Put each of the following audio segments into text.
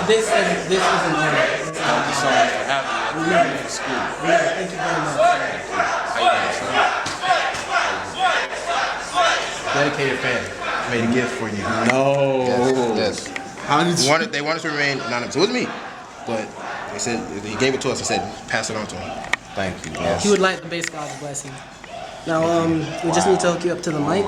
This isn't on. Thank you so much for having me at the beautiful school. Thank you very much. How you doing, son? Dedicated fan. Made a gift for you. No. Yes. How did you? They wanted to remain anonymous. It was me, but they said he gave it to us and said pass it on to him. Thank you. Yes. He would like the base God's blessing. Now, we just need to hook you up to the mic.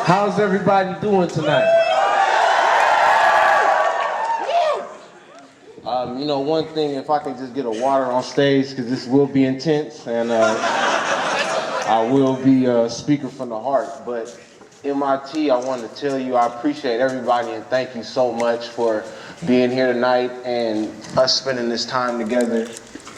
How's everybody doing tonight? You know, one thing, if I can just get a water on stage, because this will be intense, and I will be speaking from the heart. But MIT, I want to tell you I appreciate everybody and thank you so much for being here tonight and us spending this time together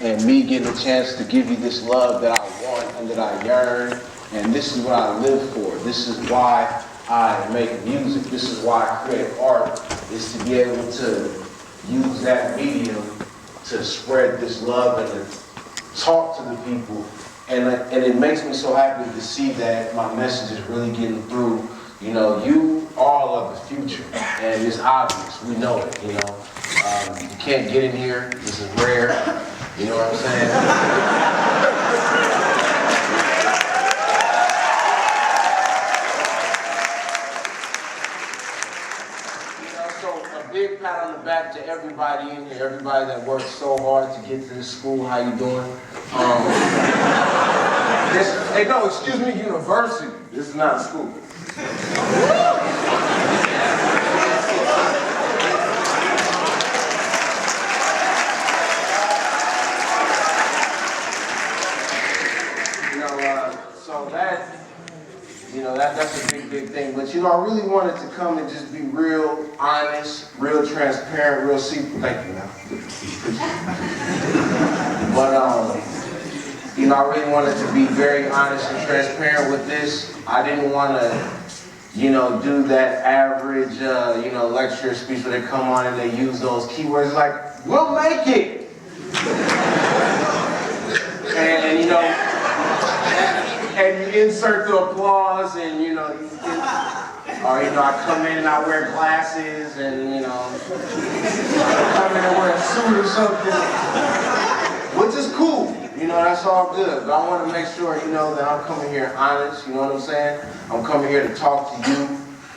and me getting a chance to give you this love that I want and that I yearn. And this is what I live for. This is why I make music. This is why I create art, is to be able to use that medium to spread this love and to talk to the people. And it makes me so happy to see that my message is really getting through. You know, you all are the future, and it's obvious. We know it, you know. You can't get in here. This is rare. You know what I'm saying? Big pat on the back to everybody in here, everybody that worked so hard to get to this school. How you doing? Hey, no, excuse me, university. This is not school. That's a big thing. But you know, I really wanted to come and just be real honest, real transparent, real simple. Thank you, man. But you know, I really wanted to be very honest and transparent with this. I didn't want to, you know, do that average, you know, lecture speech where they come on and they use those keywords like, we'll make it. And you know, and you insert the applause, and you know, or you know, I come in and I wear glasses, and you know, I come in and wear a suit or something, which is cool. You know, that's all good. But I want to make sure, you know, that I'm coming here honest. You know what I'm saying? I'm coming here to talk to you,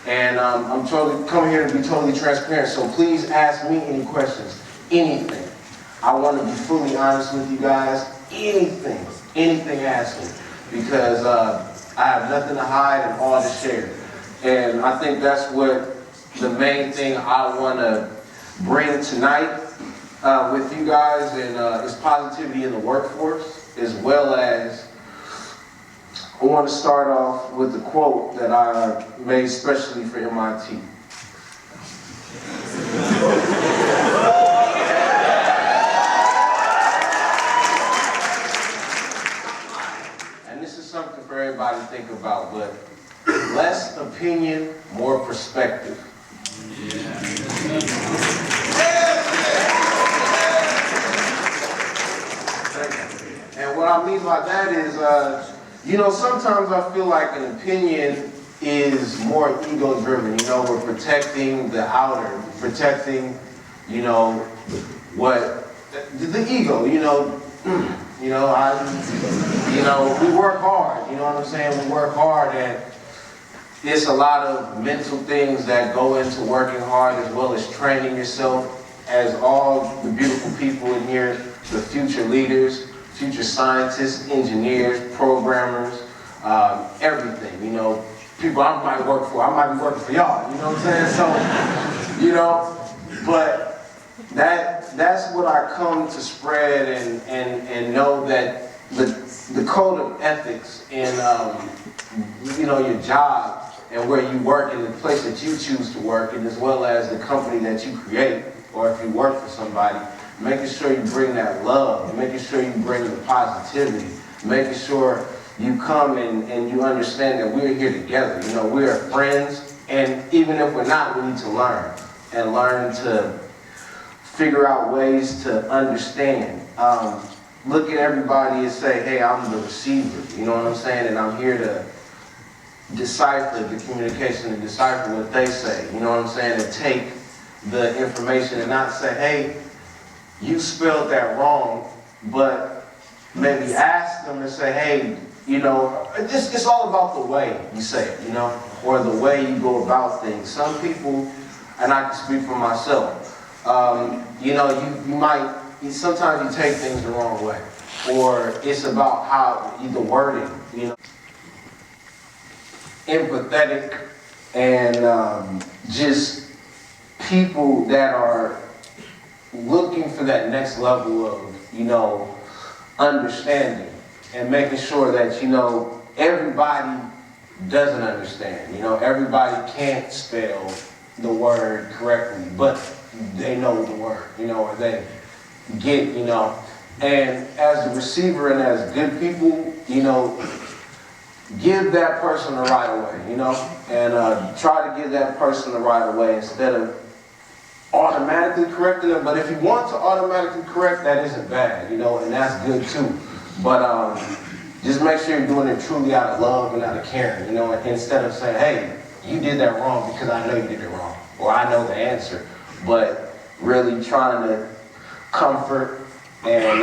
and I'm coming here to be totally transparent. So please ask me any questions, anything. I want to be fully honest with you guys. Anything, ask me. Because I have nothing to hide and all to share. And I think that's what the main thing I want to bring tonight with you guys, and is positivity in the workforce, as well as I want to start off with a quote that I made especially for MIT. Something for everybody to think about, but less opinion, more perspective. And what I mean by that is, you know, sometimes I feel like an opinion is more ego-driven. You know, we're protecting the outer, protecting, you know, what the ego. You know. You know, we work hard, you know what I'm saying? We work hard, and it's a lot of mental things that go into working hard, as well as training yourself, as all the beautiful people in here, the future leaders, future scientists, engineers, programmers, everything, you know, people I might be working for y'all, you know what I'm saying? So, you know, but that's what I come to spread, and know that the code of ethics in your job and where you work and the place that you choose to work, and as well as the company that you create, or if you work for somebody, making sure you bring that love, making sure you bring the positivity, making sure you come and you understand that we're here together. You know, we're friends, and even if we're not, we need to learn and learn to figure out ways to understand. Look at everybody and say, hey, I'm the receiver, you know what I'm saying? And I'm here to decipher the communication and decipher what they say, you know what I'm saying? And take the information and not say, hey, you spelled that wrong, but maybe ask them and say, hey, you know, it's all about the way you say it, you know, or the way you go about things. Some people, and I can speak for myself, you know, sometimes you take things the wrong way, or it's about how the wording, you know. Empathetic and just people that are looking for that next level of, you know, understanding and making sure that, you know, everybody doesn't understand. You know, everybody can't spell the word correctly, but they know the word, you know, or they get, you know. And as a receiver and as good people, you know, give that person the right way, you know, and try to give that person the right way instead of automatically correcting them. But if you want to automatically correct, that isn't bad, you know, and that's good too. But just make sure you're doing it truly out of love and out of caring, you know, instead of saying, hey, you did that wrong because I know you did it wrong, or I know the answer. But really trying to comfort and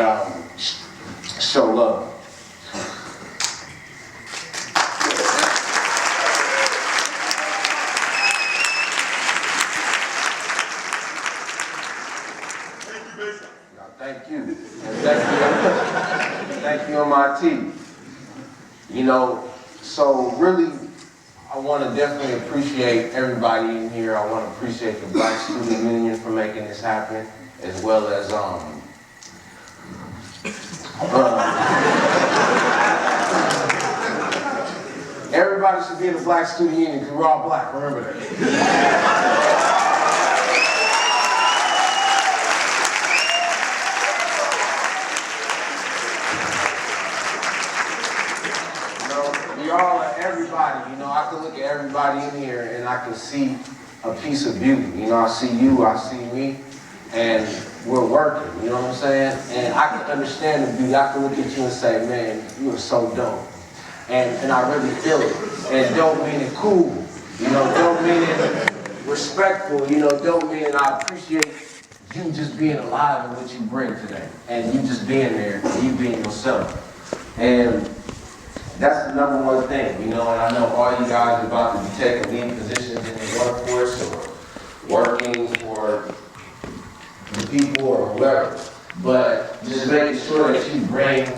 show love. Thank you. And thank you on my team. You know, so really, I want to definitely appreciate everybody in here. I want to appreciate the Black Student Union for making this happen, as well as everybody should be in the Black Student Union because we're all black. Remember that. Everybody, you know, I can look at everybody in here and I can see a piece of beauty. You know, I see you, I see me, and we're working, you know what I'm saying? And I can understand the beauty. I can look at you and say, man, you are so dope. And I really feel it. And don't mean it cool, you know, don't mean it respectful, you know, don't mean it. I appreciate you just being alive and what you bring today. And you just being there, and you being yourself. And that's the number one thing, you know, and I know all you guys are about to be taking lead positions in the workforce or working for the people or whoever. But just making sure that you bring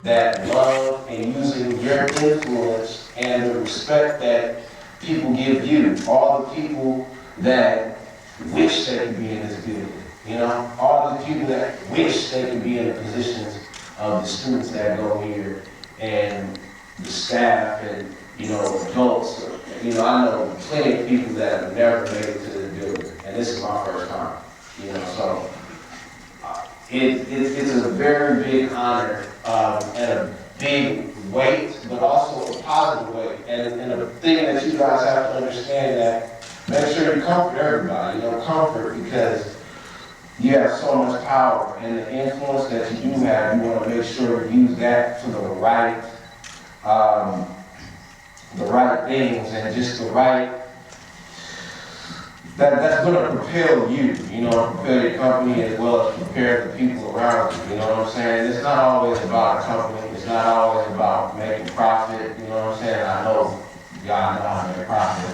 that love and using your influence and the respect that people give you. All the people that wish they could be in this building, you know, all the people that wish they could be in the positions of the students that go here and the staff and, you know, adults. You know, I know plenty of people that have never made it to the building, and this is my first time, you know, so it is a very big honor and a big weight, but also a positive weight. And the thing that you guys have to understand that make sure you comfort everybody, you know, comfort, because you have so much power, and the influence that you do have, you want to make sure you use that for the right things and just the right, that's going to propel you, you know, propel your company as well as prepare the people around you, you know what I'm saying? It's not always about a company, it's not always about making profit, you know what I'm saying? I know y'all know how to make profit.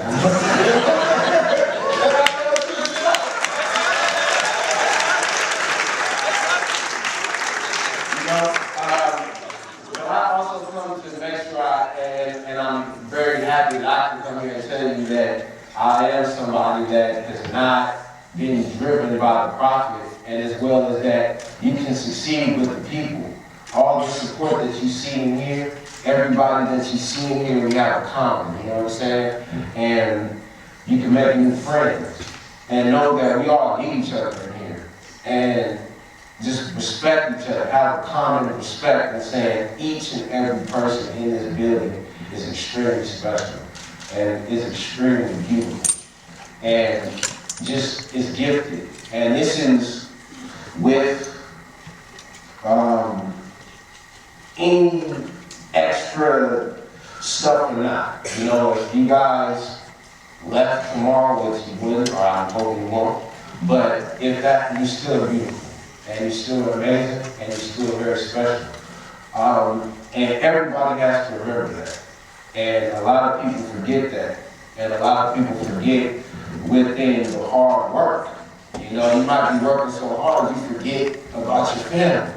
But I also come to make sure and I'm very happy that I can come here and tell you that I am somebody that has not been driven by the profit, and as well as that you can succeed with the people all the support that you see in here, everybody that you see in here, we have a common, you know what I'm saying? And you can make new friends and know that we all need each other in here. And just respect each other, have a common respect and saying each and every person in this building is extremely special and is extremely beautiful and just is gifted. And this is with any extra stuff or not. You know, if you guys left tomorrow, which you wouldn't, or I'm hoping you won't, but if that, you're still beautiful, and you're still amazing, and you're still very special. And everybody has to remember that. And a lot of people forget that. And a lot of people forget within the hard work. You know, you might be working so hard, you forget about your family.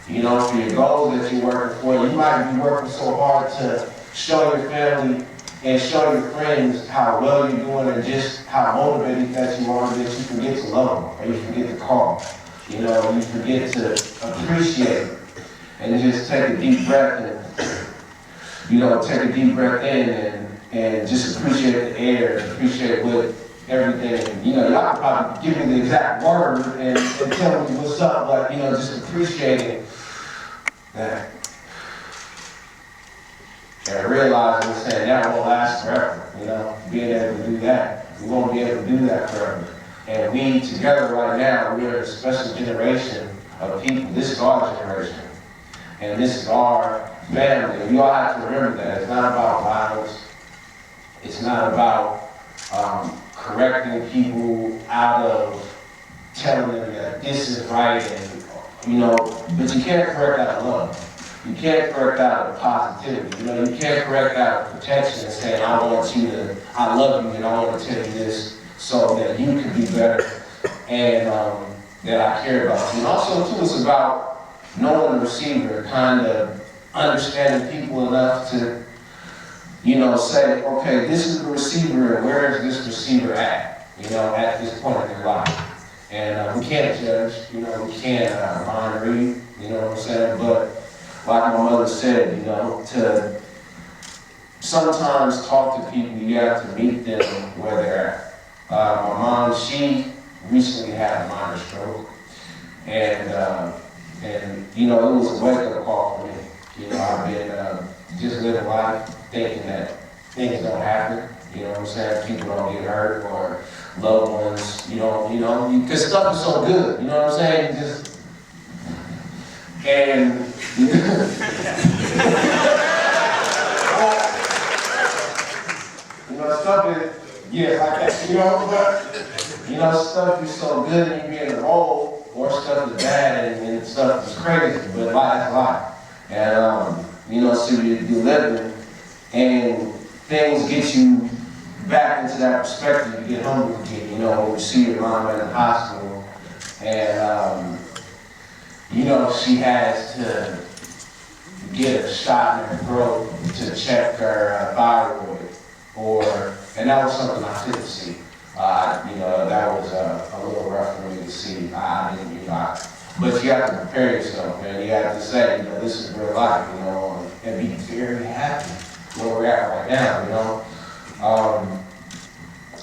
You know, for your goals that you're working for, you might be working so hard to show your family and show your friends how well you're doing and just how motivated that you are that you forget to love them, or you forget to call. You know, you forget to appreciate and just take a deep breath and, you know, take a deep breath in and just appreciate the air, appreciate what everything. You know, y'all could probably give me the exact word and tell me what's up, but, you know, just appreciating that. And realizing and saying that won't last forever, you know, being able to do that. We won't be able to do that forever. And we together right now, we're a special generation of people. This is our generation. And this is our family. And you all have to remember that. It's not about violence. It's not about correcting people out of telling them that this is right and, you know, but you can't correct out of love. You can't correct out of positivity. You know, you can't correct out of protection and saying, I love you and I want to tell you this so that you can be better and that I care about you. And also, too, it's about knowing the receiver, kind of understanding people enough to, you know, say, okay, this is the receiver and where is this receiver at, you know, at this point in their life. And we can't judge, you know, we can't mind read, you know what I'm saying? But like my mother said, you know, to sometimes talk to people, you have to meet them where they're at. My mom, she recently had a minor stroke. And you know, it was a wake-up call for me. You know, I've been just living life thinking that things don't happen. You know what I'm saying? People don't get hurt or loved ones, you know, because stuff is so good. You know what I'm saying? Just, and you know, stuff is, yeah, like that, you know, but, you know, stuff is so good and you get involved, or stuff is bad and stuff is crazy, but life is life. And, you know, so you're living and things get you back into that perspective, you get hungry again, you know, when you see your mom in the hospital and, you know, she has to get a shot in her throat to check her thyroid, and that was something I couldn't see. You know, that was a little rough for me to see. I didn't, you know, but you have to prepare yourself, man. You have to say, you know, this is real life, you know, and be very happy where we're at right now, you know.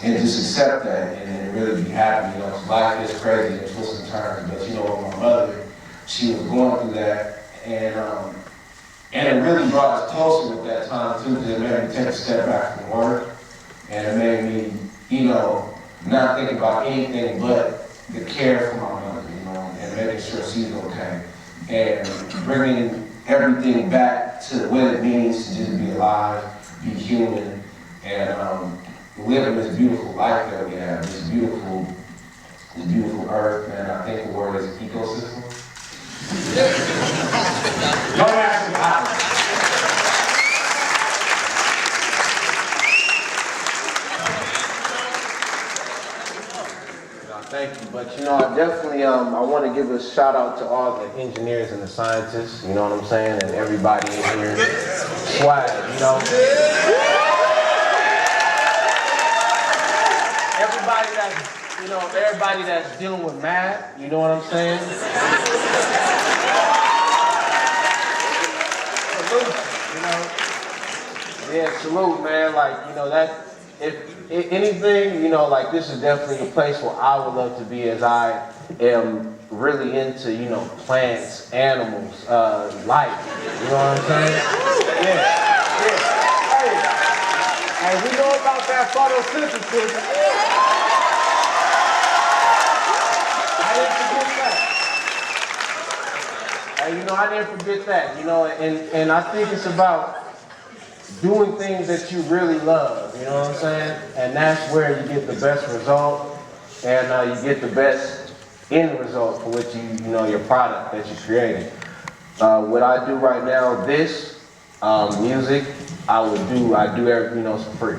And just accept that and really be happy, you know. Life is crazy and twists and turns, but you know, with my mother, she was going through that, and it really brought us closer at that time too, because it made me take a step back from work, and it made me, you know, not think about anything but the care for my mother, you know, and making sure she's okay, and bringing everything back to what it means to just be alive, be human, and living this beautiful life that we have, this beautiful earth, and I think the word is ecosystem. Don't ask me how. Thank you, but you know, I definitely, I want to give a shout out to all the engineers and the scientists, you know what I'm saying, and everybody in here. Swag, you know. Everybody that's dealing with math, you know what I'm saying? salute, you know. Yeah, salute, man. Like, you know, that, if anything, you know, like this is definitely a place where I would love to be as I am really into, you know, plants, animals, life. You know what I'm saying? Yeah, yeah. Hey, we know about that photosynthesis. I didn't forget that. Hey, you know, I didn't forget that, you know, and I think it's about doing things that you really love, you know what I'm saying? And that's where you get the best result, and you get the best end result for what you know, your product that you're creating. What I do right now, this music, I do everything, you know, for free.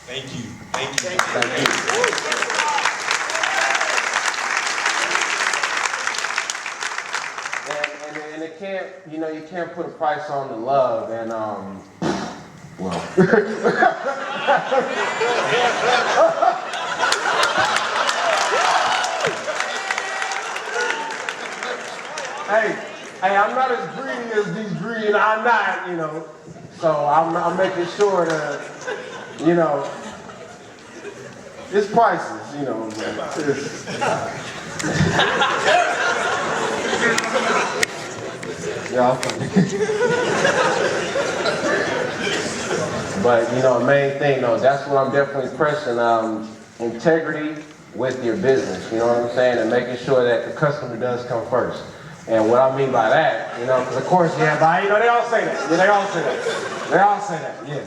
Thank you. Thank you. Thank you. And it can't, you know, you can't put a price on the love, and well. Hey, I'm not as greedy as these greedy, I'm not, you know. So I'm making sure to, you know, it's prices, you know. Yeah, but you know, the main thing though, that's what I'm definitely pressing, integrity with your business, you know what I'm saying? And making sure that the customer does come first. And what I mean by that, you know, because of course, yeah, but you know, they all say that. Yeah, they all say that. They all say that, yeah.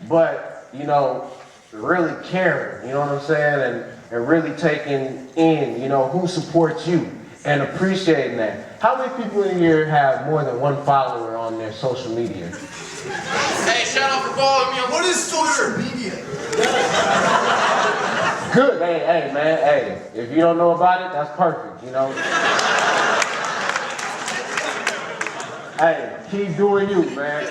But, you know, really caring, you know what I'm saying? And really taking in, you know, who supports you and appreciating that. How many people in here have more than one follower on their social media? Hey, shout out for following me on what is social media? Good. Hey, man, hey, if you don't know about it, that's perfect, you know? Hey, keep doing you, man.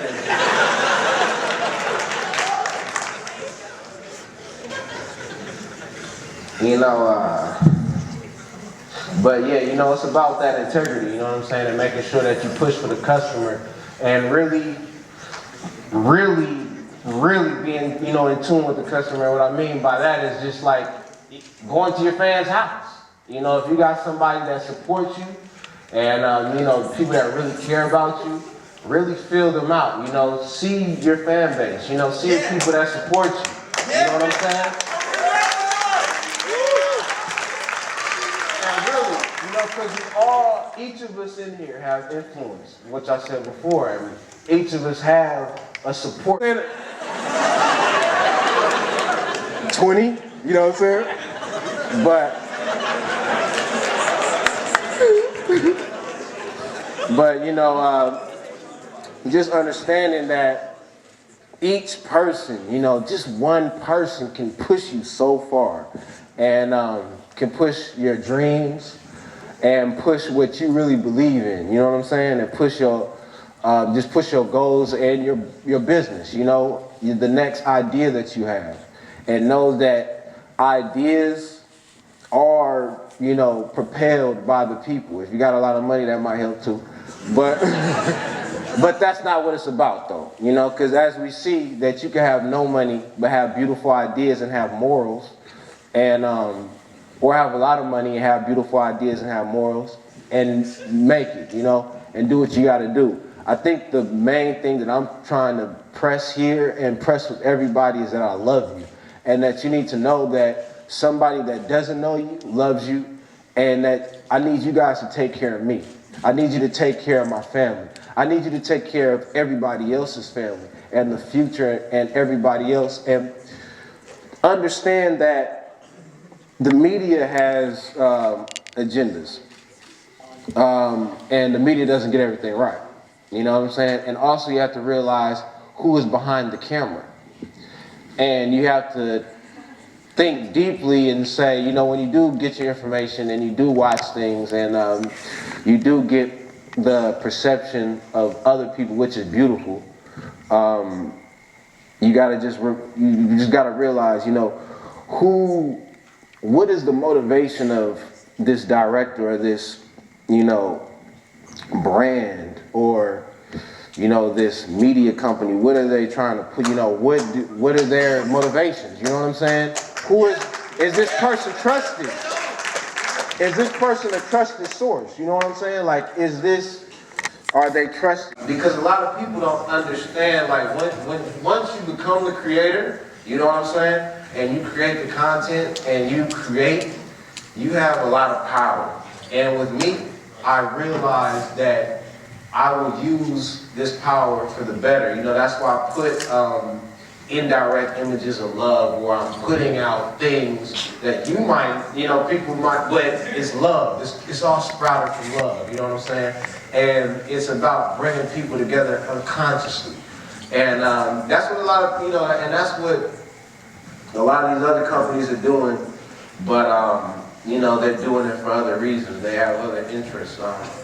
You know, but yeah, you know, it's about that integrity, you know what I'm saying, and making sure that you push for the customer and really being, you know, in tune with the customer. What I mean by that is just like going to your fans' house. You know, if you got somebody that supports you and, you know, people that really care about you, really feel them out, you know, see your fan base, you know, see the people that support you. You know what I'm saying? Because each of us in here have influence, which I said before, and each of us have a support. 20, you know what I'm saying? But you know, just understanding that each person, you know, just one person can push you so far, and can push your dreams, and push what you really believe in, you know what I'm saying? And push your, just push your goals and your business, you know, the next idea that you have. And know that ideas are, you know, propelled by the people. If you got a lot of money, that might help too. But, but that's not what it's about though, you know, because as we see that you can have no money, but have beautiful ideas and have morals, and, or have a lot of money and have beautiful ideas and have morals and make it, you know, and do what you got to do. I think the main thing that I'm trying to press here and press with everybody is that I love you, and that you need to know that somebody that doesn't know you loves you, and that I need you guys to take care of me. I need you to take care of my family. I need you to take care of everybody else's family and the future and everybody else, and understand that the media has agendas, and the media doesn't get everything right. You know what I'm saying? And also you have to realize who is behind the camera. And you have to think deeply and say, you know, when you do get your information and you do watch things and you do get the perception of other people, which is beautiful, you gotta you just gotta realize, you know, what is the motivation of this director or this, you know, brand or you know, this media company? What are they trying to put, you know, what are their motivations? You know what I'm saying? Who is this person trusted? Is this person a trusted source? You know what I'm saying? Like, are they trusted? Because a lot of people don't understand, like, once you become the creator, you know what I'm saying? And you create the content and you have a lot of power. And with me, I realized that I will use this power for the better. You know, that's why I put indirect images of love, where I'm putting out things that you might, you know, people might, but it's love. It's all sprouted from love, you know what I'm saying? And it's about bringing people together unconsciously. And that's what a lot of, you know, and that's what a lot of these other companies are doing, but, you know, they're doing it for other reasons. They have other interests.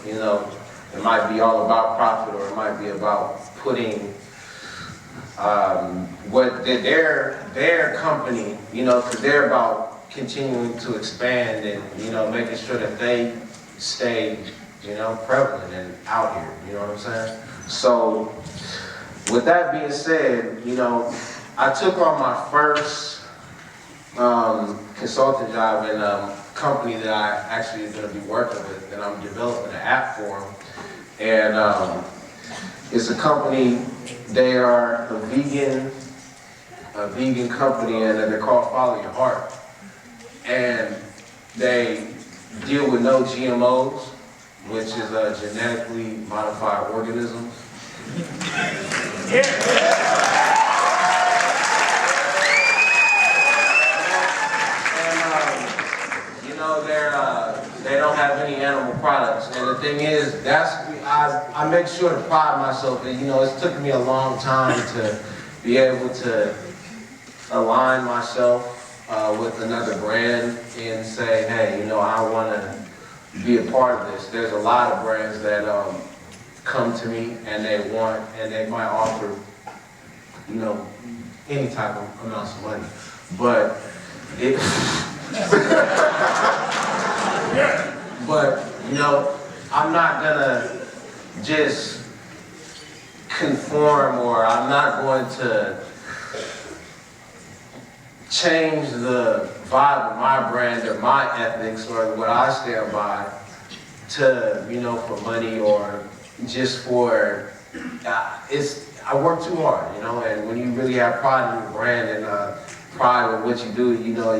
You know, it might be all about profit, or it might be about putting what their company, you know, because they're about continuing to expand and, you know, making sure that they stay, you know, prevalent and out here, you know what I'm saying? So, with that being said, you know, I took on my first consulting job in a company that I actually am going to be working with, and I'm developing an app for them. And it's a company. They are a vegan company, and they're called Follow Your Heart. And they deal with no GMOs, which is genetically modified organisms. They don't have any animal products, and the thing is, I make sure to pride myself in, you know, it's took me a long time to be able to align myself with another brand and say, hey, you know, I want to be a part of this. There's a lot of brands that come to me and they might offer, you know, any type of amounts of money, but but, you know, I'm not gonna just conform, or I'm not going to change the vibe of my brand or my ethics or what I stand by to, you know, for money or just for, I work too hard, you know, and when you really have pride in your brand and pride in what you do, you know,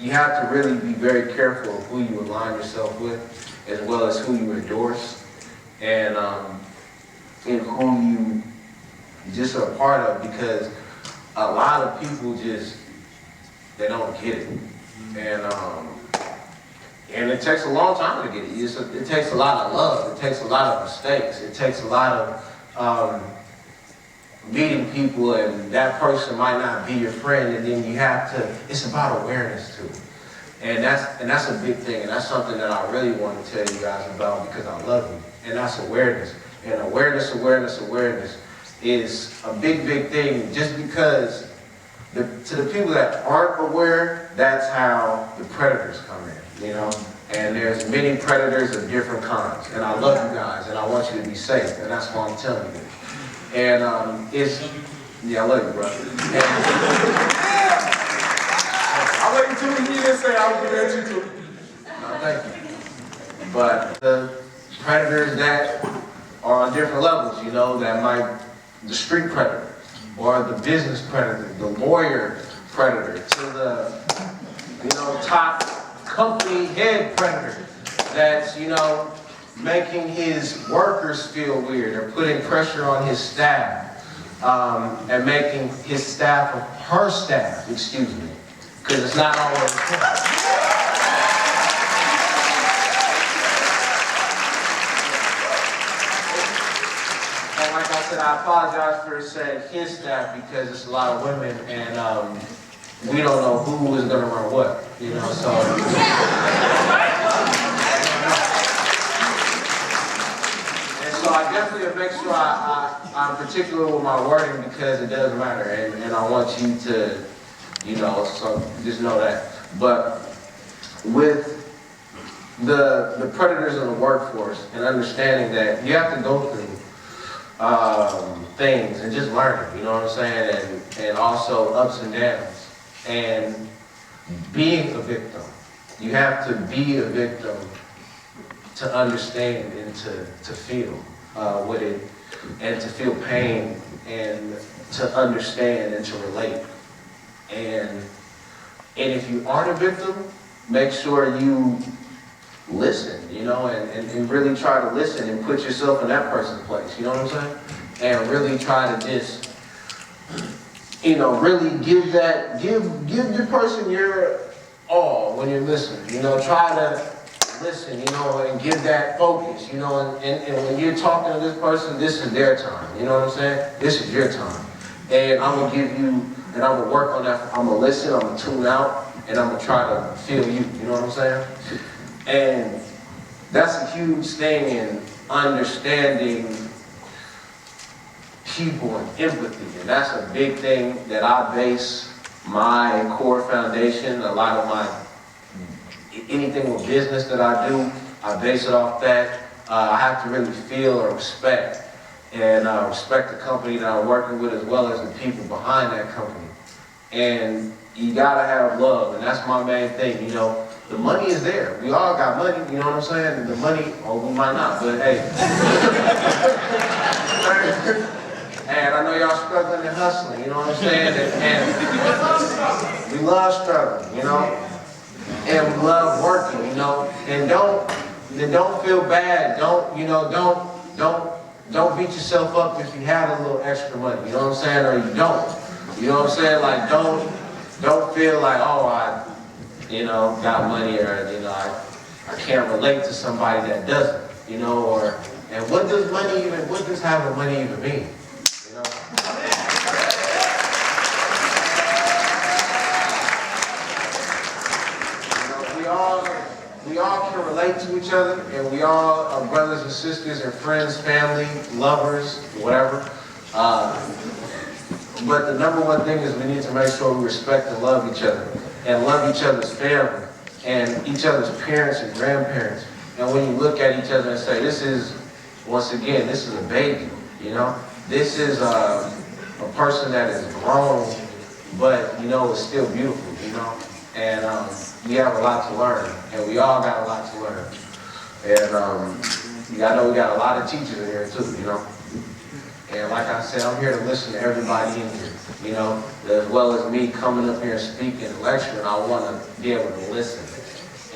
you have to really be very careful of who you align yourself with, as well as who you endorse, and who you just are a part of, because a lot of people they don't get it. And it takes a long time to get it. It takes a lot of love. It takes a lot of mistakes. It takes a lot of meeting people, and that person might not be your friend, and then you have to, it's about awareness too. And that's a big thing, and that's something that I really want to tell you guys about, because I love you. And that's awareness. And awareness is a big, big thing, just because to the people that aren't aware, that's how the predators come in, you know? And there's many predators of different kinds. And I love you guys, and I want you to be safe, and that's why I'm telling you. And I love you, brother. I love you too. He didn't say I would do that to you too. No, thank you. But the predators that are on different levels, you know, the street predator, or the business predator, the lawyer predator, to the, you know, top company head predator that's, you know, making his workers feel weird, or putting pressure on his staff, and making his staff, her staff, excuse me, because it's not always the And like I said, I apologize for saying his staff, because it's a lot of women, and we don't know who is going to run what, you know, so. So I definitely make sure I'm particular with my wording, because it does matter, and I want you to, you know, so just know that. But with the predators in the workforce, and understanding that you have to go through things and just learning, you know what I'm saying? And also ups and downs. And being a victim. You have to be a victim to understand and to feel what it, and to feel pain and to understand and to relate. And if you aren't a victim, make sure you listen, you know, and really try to listen and put yourself in that person's place, you know what I'm saying? And really try to just, you know, really give your person your all when you're listening, you know, try to listen, you know, and give that focus, you know, and when you're talking to this person, this is their time, you know what I'm saying? This is your time. And I'm gonna give you, and I'm gonna work on that, I'm gonna listen, I'm gonna tune out, and I'm gonna try to feel you, you know what I'm saying? And that's a huge thing in understanding people and empathy, and that's a big thing that I base my core foundation, a lot of my, anything with business that I do, I base it off that. I have to really feel or respect, and respect the company that I'm working with as well as the people behind that company. And you gotta have love, and that's my main thing, you know. The money is there. We all got money, you know what I'm saying? And the money, or we might not, but hey. And I know y'all struggling and hustling, you know what I'm saying? And we love struggling, you know? And we love working, you know? And don't feel bad. Don't, you know, don't beat yourself up if you have a little extra money, you know what I'm saying? Or you don't. You know what I'm saying? Like, don't feel like, oh, I, you know, got money, or, you know, I can't relate to somebody that doesn't, you know, or, and what does money even, what does having money even mean? You know? We all can relate to each other, and we all are brothers and sisters and friends, family, lovers, whatever. But the number one thing is we need to make sure we respect and love each other, and love each other's family, and each other's parents and grandparents. And when you look at each other and say, this is, once again, this is a baby, you know? This is a person that is grown, but, you know, is still beautiful, you know? And we have a lot to learn, and we all got a lot to learn. And I know we got a lot of teachers in here too, you know? And like I said, I'm here to listen to everybody in here, you know, as well as me coming up here and speaking and lecturing. I want to be able to listen,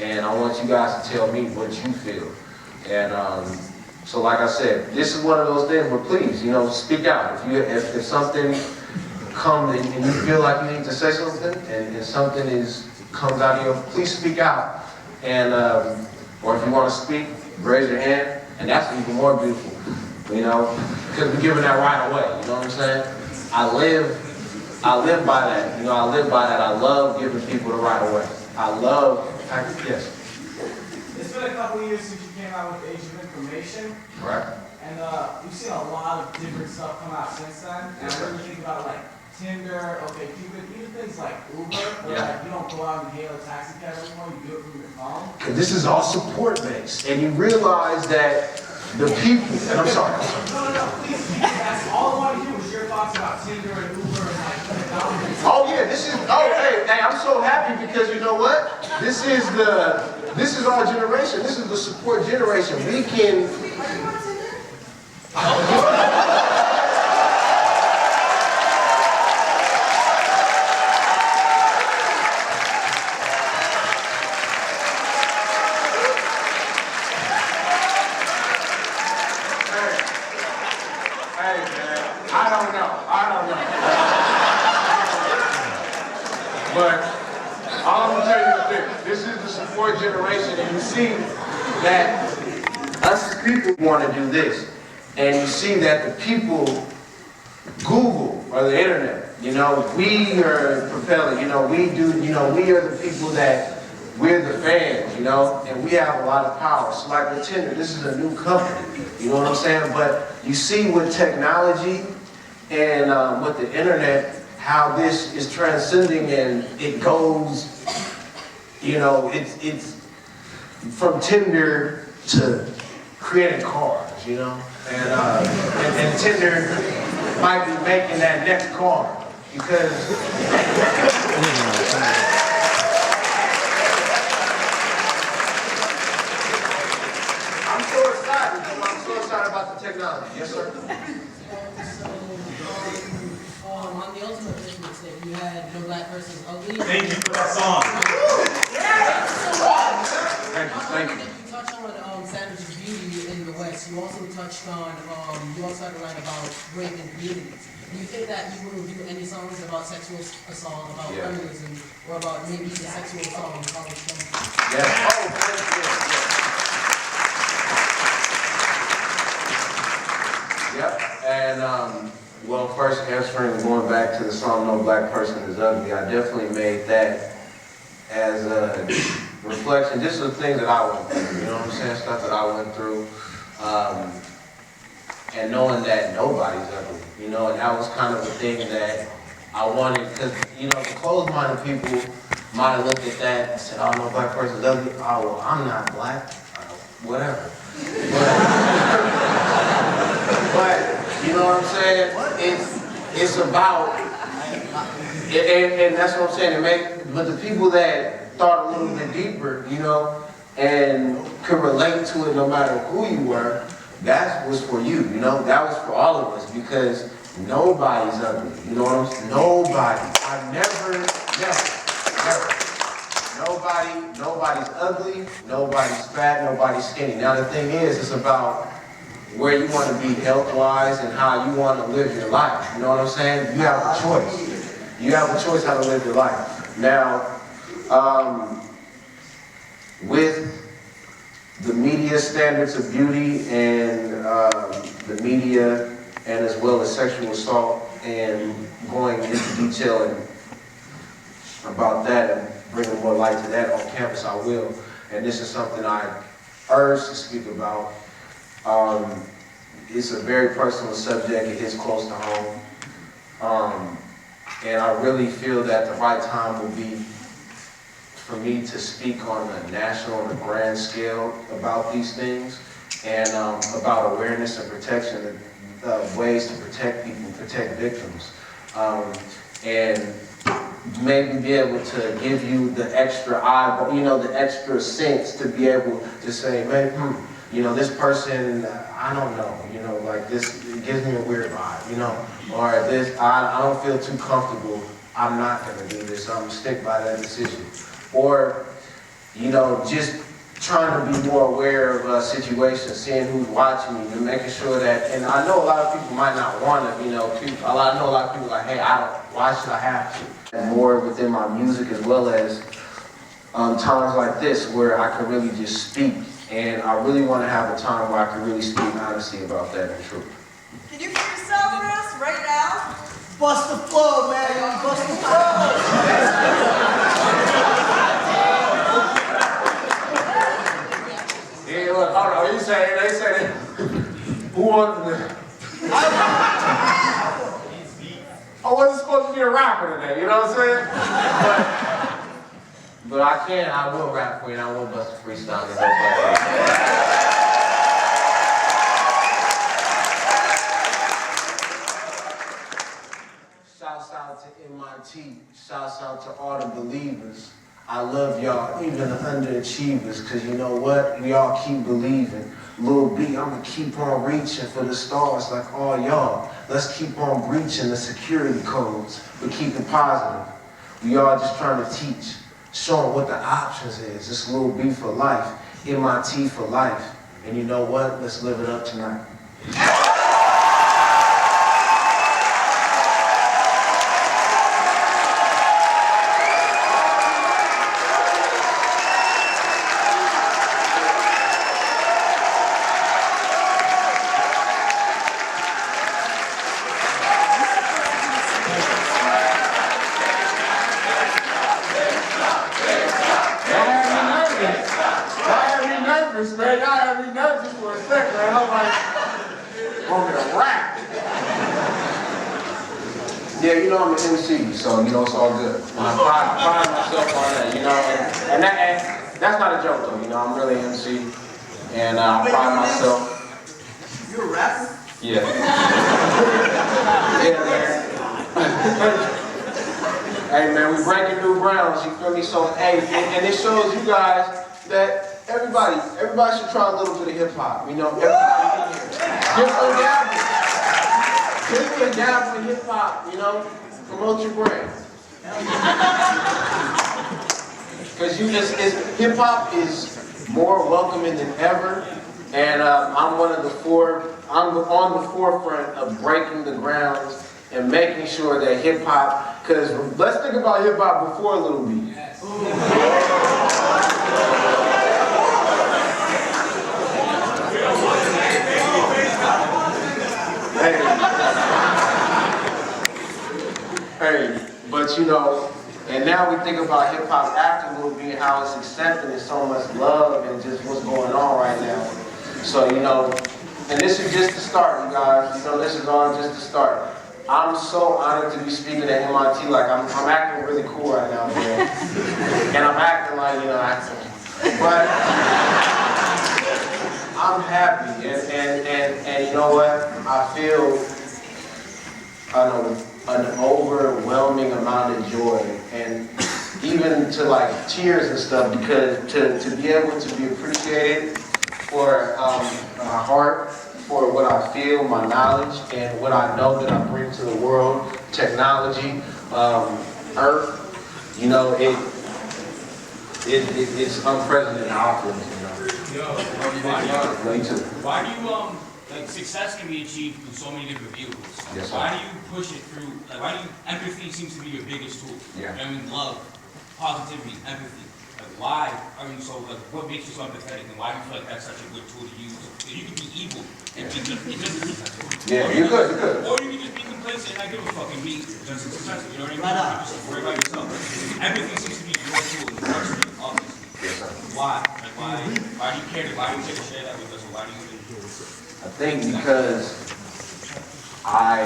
and I want you guys to tell me what you feel. And so, like I said, this is one of those things where, please, you know, speak out. If something comes and you feel like you need to say something, and something comes out of you, please speak out. And or if you want to speak, raise your hand, and that's even more beautiful. You know, because we're giving that right away, you know what I'm saying? I live by that, you know, I live by that. I love giving people the right away. Yes. It's been a couple years since you came out with the Age of Information. Right. And we've seen a lot of different stuff come out since then. And I really think about like Tinder, OkCupid, even things like Uber, where like you don't go out and hail a taxi cab anymore, you do it from your phone. Because this is all support based, and you realize that the people, and I'm sorry. No, please. That's all I want to hear was your thoughts about Tinder and Uber and like Oh yeah, hey, I'm so happy because you know what? This is our generation. This is the support generation. We can. But all I'm gonna tell you is this is the support generation, and you see that us as people want to do this, and you see that the people, Google or the internet, you know, we are propelling, you know, we are the people that, we're the fans, you know, and we have a lot of power. So like with Tinder, this is a new company, you know what I'm saying? But you see with technology and with the internet, how this is transcending, and it goes, you know, it's from Tinder to creating cars, you know? And Tinder might be making that next call because I'm so excited. I'm so excited about the technology. Yes, sir. On the Ultimate Fish mixtape, you had No Black Person's Ugly. Thank you for that song. Thank you. You touched on Savage's beauty in the West. You also touched on, you also had a line about rape in communities. Do you think that you would do any songs about sexual assault, about feminism, or about maybe the sexual assault on college campus? Yes. Oh, thank you. Yep. And well, first answering, going back to the song "No Black Person Is Ugly," I definitely made that as a reflection, just the things that I went through. You know what I'm saying? Stuff that I went through, and knowing that nobody's ugly. You know, and that was kind of the thing that I wanted, because you know, the closed-minded people might have looked at that and said, "Oh, no black person's ugly." Oh, well, I'm not black. Whatever. But you know what I'm saying? It's about, and that's what I'm saying. But the people that thought a little bit deeper, you know, and could relate to it no matter who you were, that was for you, you know? That was for all of us, because nobody's ugly, you know what I'm saying? Nobody. I never. Nobody's ugly, nobody's fat, nobody's skinny. Now the thing is, it's about where you want to be health-wise and how you want to live your life. You know what I'm saying? You have a choice. You have a choice how to live your life. Now, with the media standards of beauty and the media, and as well as sexual assault, and going into detail and about that and bringing more light to that on campus, I will. And this is something I urge to speak about. It's a very personal subject. It hits close to home. And I really feel that the right time will be for me to speak on a national and a grand scale about these things, and about awareness and protection, ways to protect people, protect victims, and maybe be able to give you the extra eyeball, you know, the extra sense to be able to say, man, you know, this person, I don't know, you know, like this, it gives me a weird vibe, you know, or this, I don't feel too comfortable, I'm not gonna do this, I'm gonna stick by that decision. Or, you know, just trying to be more aware of situations, seeing who's watching me, and making sure that, and I know a lot of people might not want to, you know, I know a lot of people like, hey, why should I have to? And more within my music, as well as times like this where I can really just speak. And I really want to have a time where I can really speak honestly about that and truth. Can you freestyle for us right now? Bust the flow, man. Bust the flow. Yeah, look, hold on. They say, who wanted to? I wasn't supposed to be a rapper today, you know what I'm saying? But I will rap for you, and I will bust a freestyle. Shouts out to MIT, shouts out to all the believers. I love y'all, even the underachievers, because you know what? We all keep believing. Lil B, I'm going to keep on reaching for the stars like all y'all. Let's keep on breaching the security codes, but keep it positive. We all just trying to teach, show them what the options is. It's Lil B for life, MIT for life. And you know what? Let's live it up tonight. Man, y'all had me nervous for a second, man. I'm like, want me to rap? Yeah, you know I'm an MC, so you know it's all good. I pride myself on that, you know, and that's not a joke though, you know. I'm really an MC, and I pride myself. You a rapper? Yeah. Yeah, man. Hey, man, we breaking new grounds, you feel me? So, hey, and it shows you guys that everybody should try a little bit of hip-hop. You know, everybody in here. Dip and dabble in hip-hop, you know? Promote your brand. Because hip-hop is more welcoming than ever. And I'm on the forefront of breaking the grounds and making sure that hip-hop, because let's think about hip-hop before Lil B. Yes. Hey, but you know, and now we think about hip-hop after Lil B and how it's accepted and so much love and just what's going on right now. So, you know, and this is just the start, you guys. You know, this is all just the start. I'm so honored to be speaking at MIT. Like, I'm acting really cool right now, man. And I'm acting like, you know, but I'm happy. And you know what? I feel an overwhelming amount of joy. And even to like tears and stuff, because to be able to be appreciated for my heart, for what I feel, my knowledge, and what I know that I bring to the world, technology, Earth, you know, it's unprecedented outcomes, you know. Why do you, like, success can be achieved through so many different vehicles. Yes, why do you push it through, like, empathy seems to be your biggest tool. Yeah. I mean, love, positivity, empathy. Like, why are you so, like, what makes you so empathetic, and why do you feel like that's such a good tool to use? So you can be evil and be just yeah, you could. Or you can just be complacent and not give a fuck and be just successful, you know what I mean? Right on. Just worry about yourself. Empathy seems to be your tool, and works for you, obviously. Yes, sir. Why? Like, why do you care? Why do you take a share that with us, or why do you think? I think because I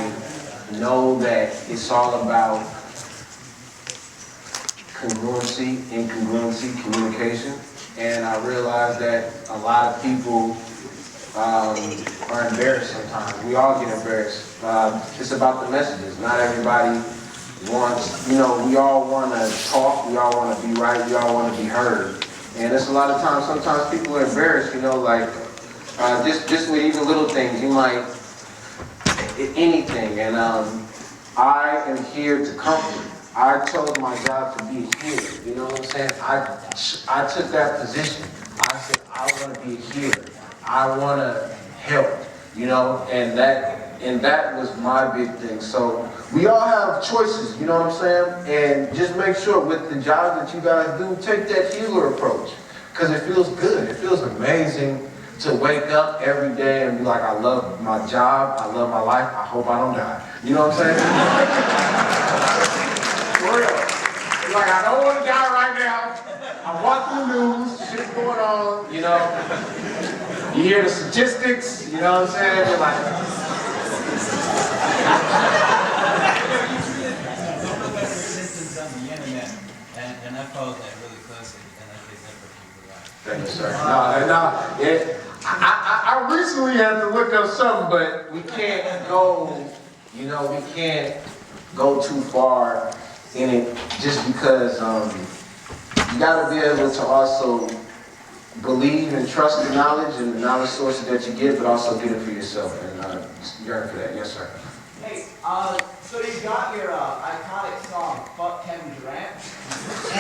know that it's all about congruency, incongruency, communication, and I realize that a lot of people are embarrassed sometimes. We all get embarrassed. It's about the messages. Not everybody wants, you know, we all want to talk, we all want to be right, we all want to be heard. And it's a lot of times, sometimes people are embarrassed, you know, like, just with even little things, you might, anything, and I am here to comfort. I chose my job to be a healer, you know what I'm saying? I took that position. I said, I want to be a healer. I want to help, you know, and that was my big thing. So we all have choices, you know what I'm saying? And just make sure with the job that you guys do, take that healer approach, because it feels good. It feels amazing to wake up every day and be like, I love my job, I love my life, I hope I don't die. You know what I'm saying? For real. Like, I don't want to die right now. I'm watching the news, shit's going on, you know. You hear the statistics, you know what I'm saying? You're like, Existence on the internet, and I followed that really closely, and I think that's what people like. thank you, sir. I recently had to look up something, but we can't go, you know, we can't go too far in it just because you got to be able to also believe and trust the knowledge and the knowledge sources that you get, but also get it for yourself. And yearn for that. Yes, sir. Hey, so you got your iconic song, Fuck Kevin Durant. I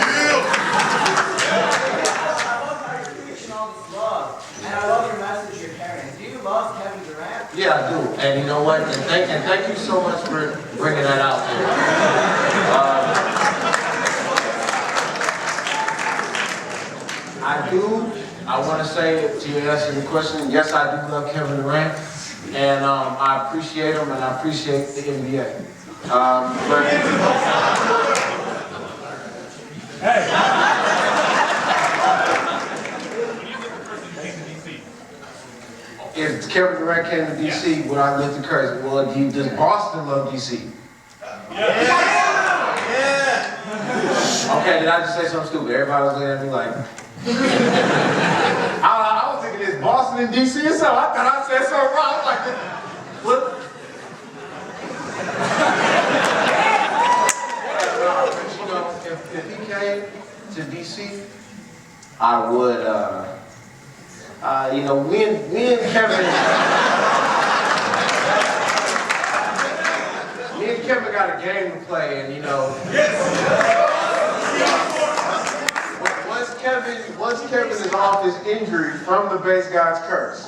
love how you're preaching all this love, and I love your message you're carrying. Do you love Kevin Durant? Yeah, I do. And you know what? And thank you so much for bringing that out there. I do. I want to say to you answer the question, yes, I do love Kevin Durant. And I appreciate him, and I appreciate the NBA. If Kevin Durant came to DC, would I live to curse? Well, does Boston love DC? Yeah. Okay, did I just say something stupid? Everybody was looking at me like, I don't think it is said Boston and DC or something. I thought I said something wrong. I'm like, what? But you know, if he came to DC, I would, you know, me and Kevin got a game to play, and you know, once Kevin is off his injury from the base guy's curse.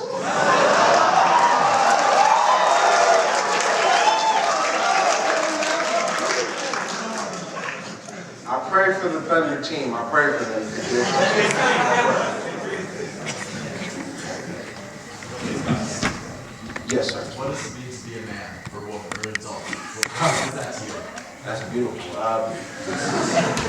I pray for the Thunder team. I pray for them. Yes, sir. What does it mean to be a man or a woman or an adult? How is that to you? That's beautiful.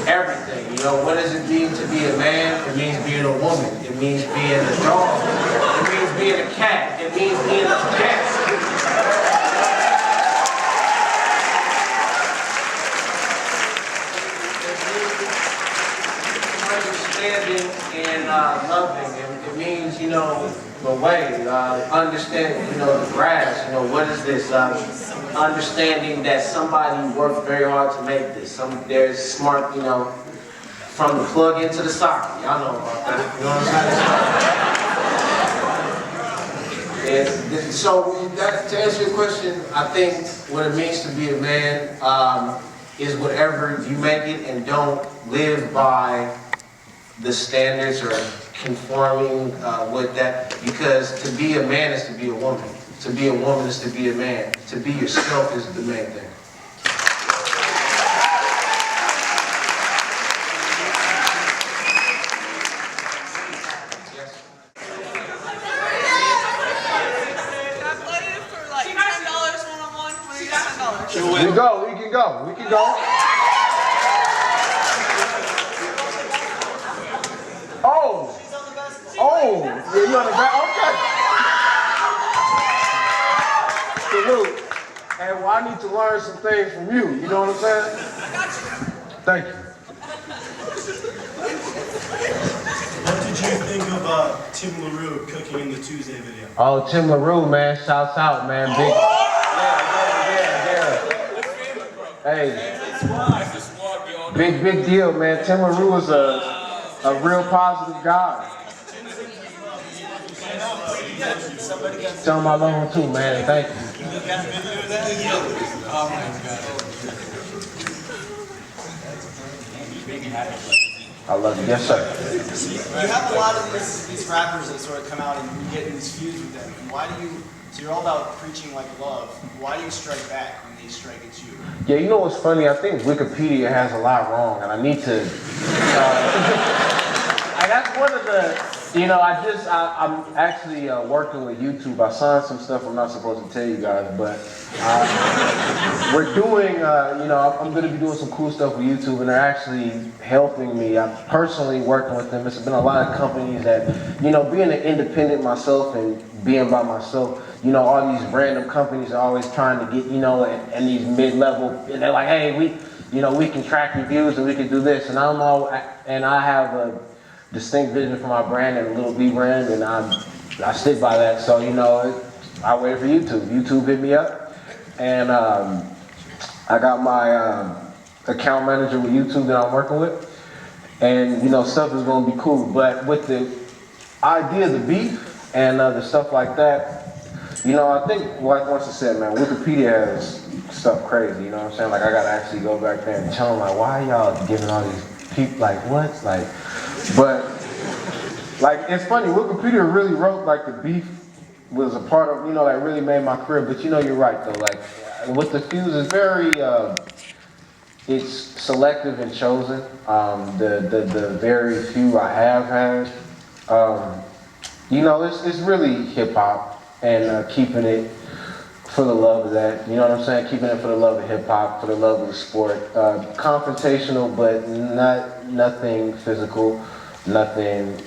Everything. You know, what does it mean to be a man? It means being a woman. It means being a dog. It means being a cat. It means being a pet. Understanding and loving. It means, you know, the way, understanding, you know, the grass, you know, what is this? Understanding that somebody worked very hard to make this. There's smart, you know, from the plug into the socket. Y'all know about that. You know what I'm saying? And so, to answer your question, I think what it means to be a man is whatever you make it, and don't live by the standards or conforming with that, because to be a man is to be a woman. To be a woman is to be a man. To be yourself is the main thing. Yes. Can I play it for like $10 one-on-one? When you got $10. We can go. Oh, yeah, you on the back? Okay. Salute. Hey, well, I need to learn some things from you. You know what I'm saying? I got you. Thank you. What did you think of Tim LaRue cooking in the Tuesday video? Oh, Tim LaRue, man. Shouts out, man. Big. Yeah. Hey. Big deal, man. Tim LaRue is a real positive guy. Tell him I love him too, man. Thank you. Oh my God. I love you. Yes, sir. You have a lot of these rappers that sort of come out and you get in these feuds with them. And why do you, so you're all about preaching like love, why do you strike back when they strike at you? Yeah, you know what's funny? I think Wikipedia has a lot wrong, and I need to, and that's one of the, you know, I'm actually working with YouTube. I signed some stuff I'm not supposed to tell you guys, but we're doing, you know, I'm going to be doing some cool stuff with YouTube, and they're actually helping me. I'm personally working with them. It's been a lot of companies that, you know, being an independent myself and being by myself, you know, all these random companies are always trying to get, you know, and these mid-level, and they're like, hey, we can track reviews and we can do this, and I have a distinct vision for my brand and a Little B brand, and I stick by that. So, you know, I waited for YouTube. YouTube hit me up, and I got my account manager with YouTube that I'm working with, and you know, stuff is gonna be cool. But with the idea of the beef and the stuff like that, you know, I think, like once I said, man, Wikipedia has stuff crazy. You know what I'm saying? Like, I gotta actually go back there and tell them, like, why y'all giving all these people, like, what? Like, but, like, it's funny, Wikipedia really wrote, like, the beef was a part of, you know, that really made my career. But you know, you're right, though. Like, with the fuse, it's very, it's selective and chosen. The very few I have had, you know, it's really hip-hop and keeping it for the love of that. You know what I'm saying? Keeping it for the love of hip-hop, for the love of the sport. Confrontational, but nothing physical, nothing,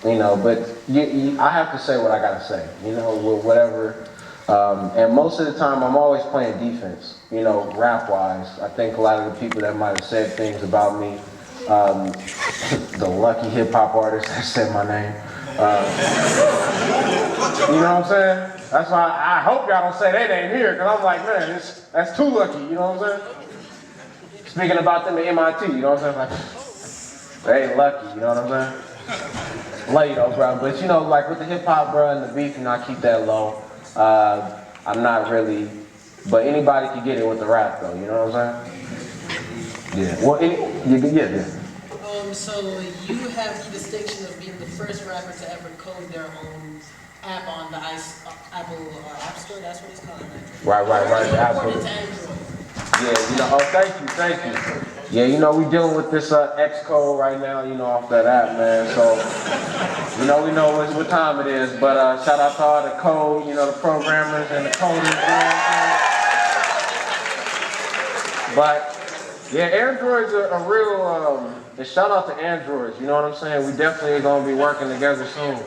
you know, but I have to say what I gotta say, you know, whatever. And most of the time, I'm always playing defense, you know, rap-wise. I think a lot of the people that might have said things about me, the lucky hip-hop artist that said my name, You know what I'm saying? That's why I hope y'all don't say they ain't here, because I'm like, man, that's too lucky, you know what I'm saying? Speaking about them at MIT, you know what I'm saying? Like, they ain't lucky, you know what I'm saying? Love you though, bro. But you know, like with the hip hop, bro, and the beef, you know, I keep that low. I'm not really, but anybody can get it with the rap, though. You know what I'm saying? Yeah. Well, yeah. So you have the distinction of being the first rapper to ever code their own app on the Apple App Store. That's what it's called. Right. The Apple. Yeah. You know. Oh, thank you. Yeah, you know, we dealing with this Xcode right now, you know, off that app, man. So, you know, we know what time it is. But shout out to all the code, you know, the programmers and the coders. You know what I'm saying? But, yeah, Android's a real, and shout out to Androids, you know what I'm saying? We definitely are going to be working together soon.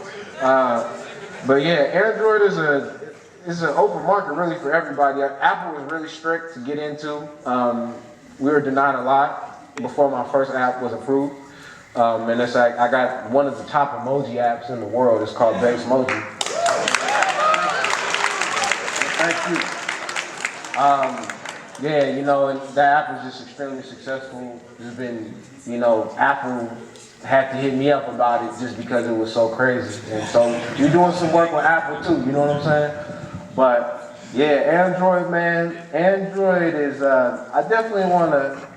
But, yeah, Android is an open market really for everybody. Apple was really strict to get into. We were denied a lot before my first app was approved. And it's like, I got one of the top emoji apps in the world. It's called Basemoji. Thank you. Yeah, you know, and that app is just extremely successful. It's been, you know, Apple had to hit me up about it just because it was so crazy. And so you're doing some work with Apple too, you know what I'm saying? But yeah, Android, man. Android is, I definitely want to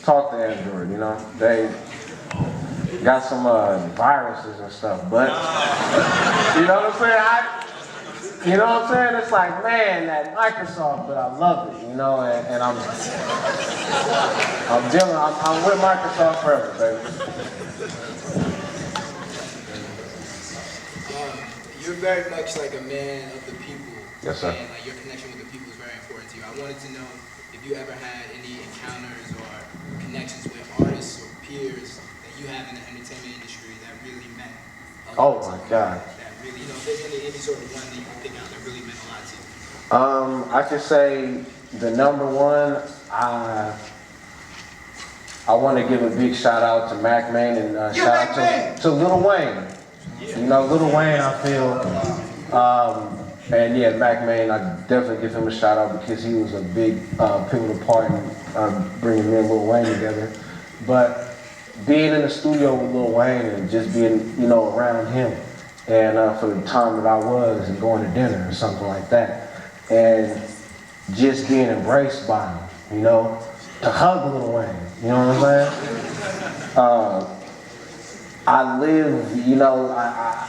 talk to Android, you know. They got some viruses and stuff, but, you know what I'm saying? You know what I'm saying? It's like, man, that Microsoft, but I love it, you know, and I'm with Microsoft forever, baby. You're very much like a man of the people. Yes, sir. And like your connection with the people is very important to you. I wanted to know if you ever had any encounters or connections with artists or peers that you have in the entertainment industry that really meant a lot to you. Oh my God. That really, you know, if there's any sort of one that you can think out that really meant a lot to you. I could say the number one, I want to give a big shout out to Mac Main and shout out to Lil Wayne. You know, Lil Wayne, I feel, and yeah, Mac Main, I definitely give him a shout out because he was a big pivotal part in bringing me and Lil Wayne together. But being in the studio with Lil Wayne and just being, you know, around him, and for the time that I was, and going to dinner or something like that, and just being embraced by him, you know, to hug Lil Wayne, you know what I'm saying? I live, you know, I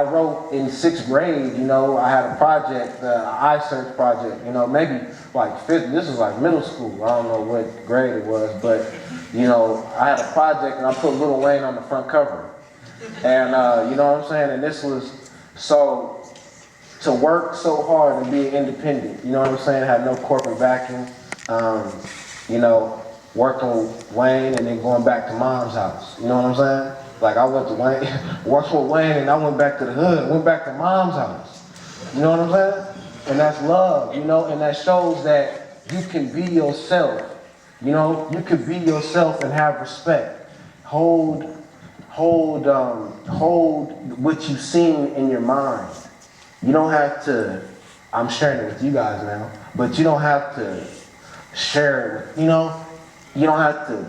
wrote in 6th grade, you know, I had a project, iSearch project, you know, maybe like 5th, this was like middle school, I don't know what grade it was, but, you know, I had a project and I put Lil Wayne on the front cover. And, you know what I'm saying, and this was, so, to work so hard and be independent, you know what I'm saying, have no corporate backing, you know, working with Wayne and then going back to mom's house, you know what I'm saying? Like I went to Wayne, worked with Wayne and I went back to the hood, went back to mom's house. You know what I'm saying? And that's love, you know, and that shows that you can be yourself. You know, you can be yourself and have respect. Hold what you've seen in your mind. You don't have to, I'm sharing it with you guys now, but you don't have to share it, you know? You don't have to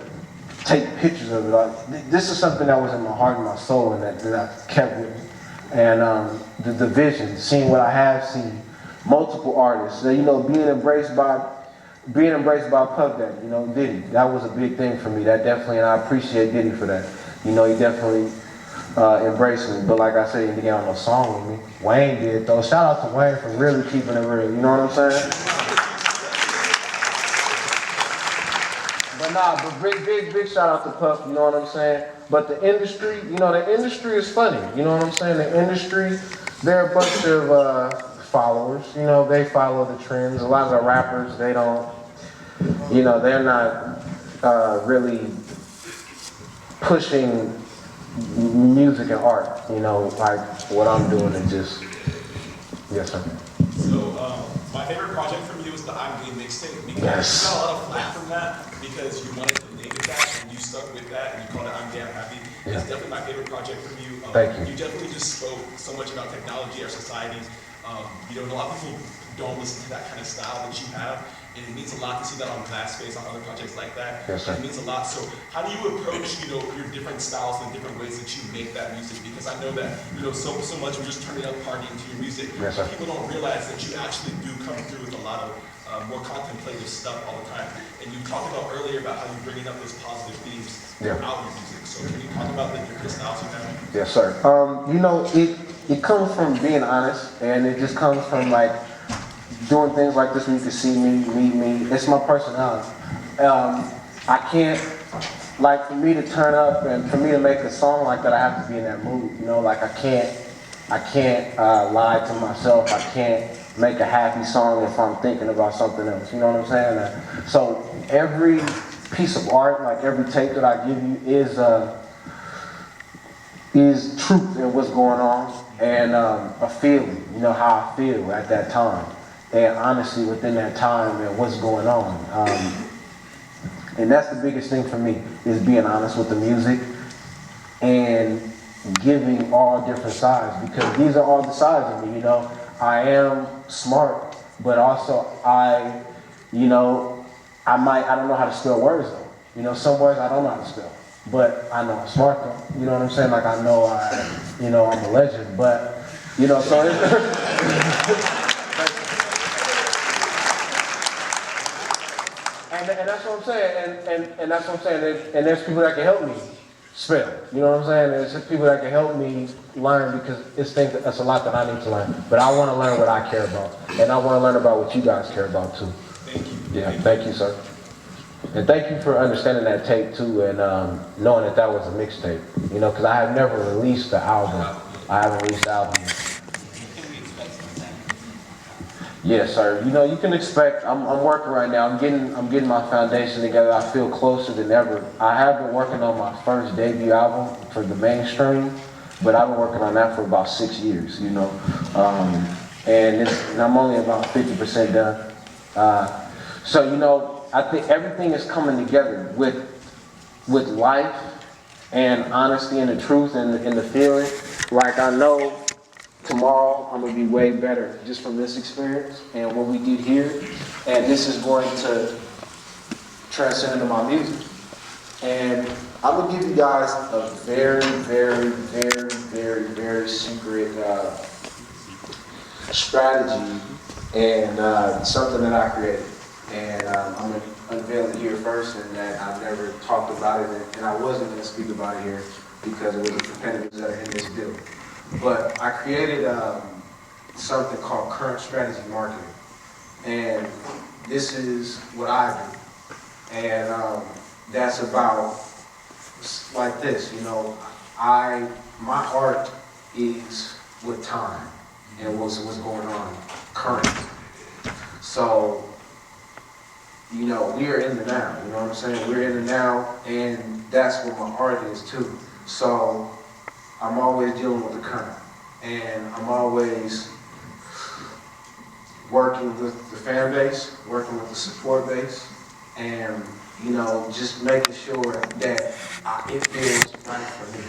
take pictures of it. Like, this is something that was in my heart and my soul and that I kept with me. And the vision, seeing what I have seen, multiple artists, you know, being embraced by Puff Daddy, you know, Diddy. That was a big thing for me. That definitely, and I appreciate Diddy for that. You know, he definitely embraced me. But like I said, he didn't get on no song with me. Wayne did though. Shout out to Wayne for really keeping it real. You know what I'm saying? But nah, but big shout out to Puff, you know what I'm saying? But the industry, you know, the industry is funny, you know what I'm saying? The industry, they're a bunch of followers, you know, they follow the trends. A lot of the rappers, they don't, you know, they're not really pushing music and art, you know, like what I'm doing is just, yes sir. So, my favorite project from you is the I'm Gay mixtape because yes. You got a lot of flack from that because you wanted to name it that and you stuck with that and you called it I'm Gay, I'm Happy. It's definitely my favorite project from you. Thank you. You definitely just spoke so much about technology, our society. You know, a lot of people don't listen to that kind of style that you have, and it means a lot to see that on Glassface, on other projects like that. Yes, sir. It means a lot. So how do you approach, you know, your different styles and different ways that you make that music? Because I know that, you know, so much we're just turning up partying to your music. Yes, sir. People don't realize that you actually do come through with a lot of more contemplative stuff all the time. And you talked about earlier about how you're bringing up those positive themes throughout your music. So can you talk about the different styles you have? Yes, sir. You know, it comes from being honest, and it just comes from like doing things like this where you can see me, meet me. It's my personality. I can't, like, for me to turn up and for me to make a song like that, I have to be in that mood. You know, like I can't lie to myself. I can't make a happy song if I'm thinking about something else. You know what I'm saying? So every piece of art, like every tape that I give you, is truth in what's going on and a feeling. You know how I feel at that time, and honestly within that time and what's going on. And that's the biggest thing for me, is being honest with the music and giving all different sides, because these are all the sides of me. You know, I am smart, but also you know, I don't know how to spell words though. You know, some words I don't know how to spell, but I know I'm smart though. You know what I'm saying? Like I know I'm a legend, but you know, so and that's what I'm saying, and that's what I'm saying, and there's people that can help me spell. You know what I'm saying? There's people that can help me learn, because it's a lot that I need to learn. But I want to learn what I care about, and I want to learn about what you guys care about too. Thank you. Yeah, thank you, sir. And thank you for understanding that tape too, and knowing that that was a mixtape. You know, because I have never released the album. I haven't released the album yet. Yes, sir. You know, you can expect. I'm working right now. I'm getting my foundation together. I feel closer than ever. I have been working on my first debut album for the mainstream, but I've been working on that for about 6 years. You know, and I'm only about 50% done. So you know, I think everything is coming together with life and honesty and the truth and the feeling. Like I know tomorrow I'm gonna be way better just from this experience and what we did here, and this is going to transcend into my music. And I'm gonna give you guys a very, very, very, very, very secret strategy and something that I created. And I'm gonna unveil it here first, and that I've never talked about it, and I wasn't gonna speak about it here because it was a competitive that are in this deal. But I created something called current strategy marketing, and this is what I do. And that's about like this, you know. My art is with time and what's going on currently. So, you know, we're in the now. You know what I'm saying? We're in the now, and that's what my art is too. So I'm always dealing with the current, and I'm always working with the fan base, working with the support base, and you know, just making sure that it feels right for me,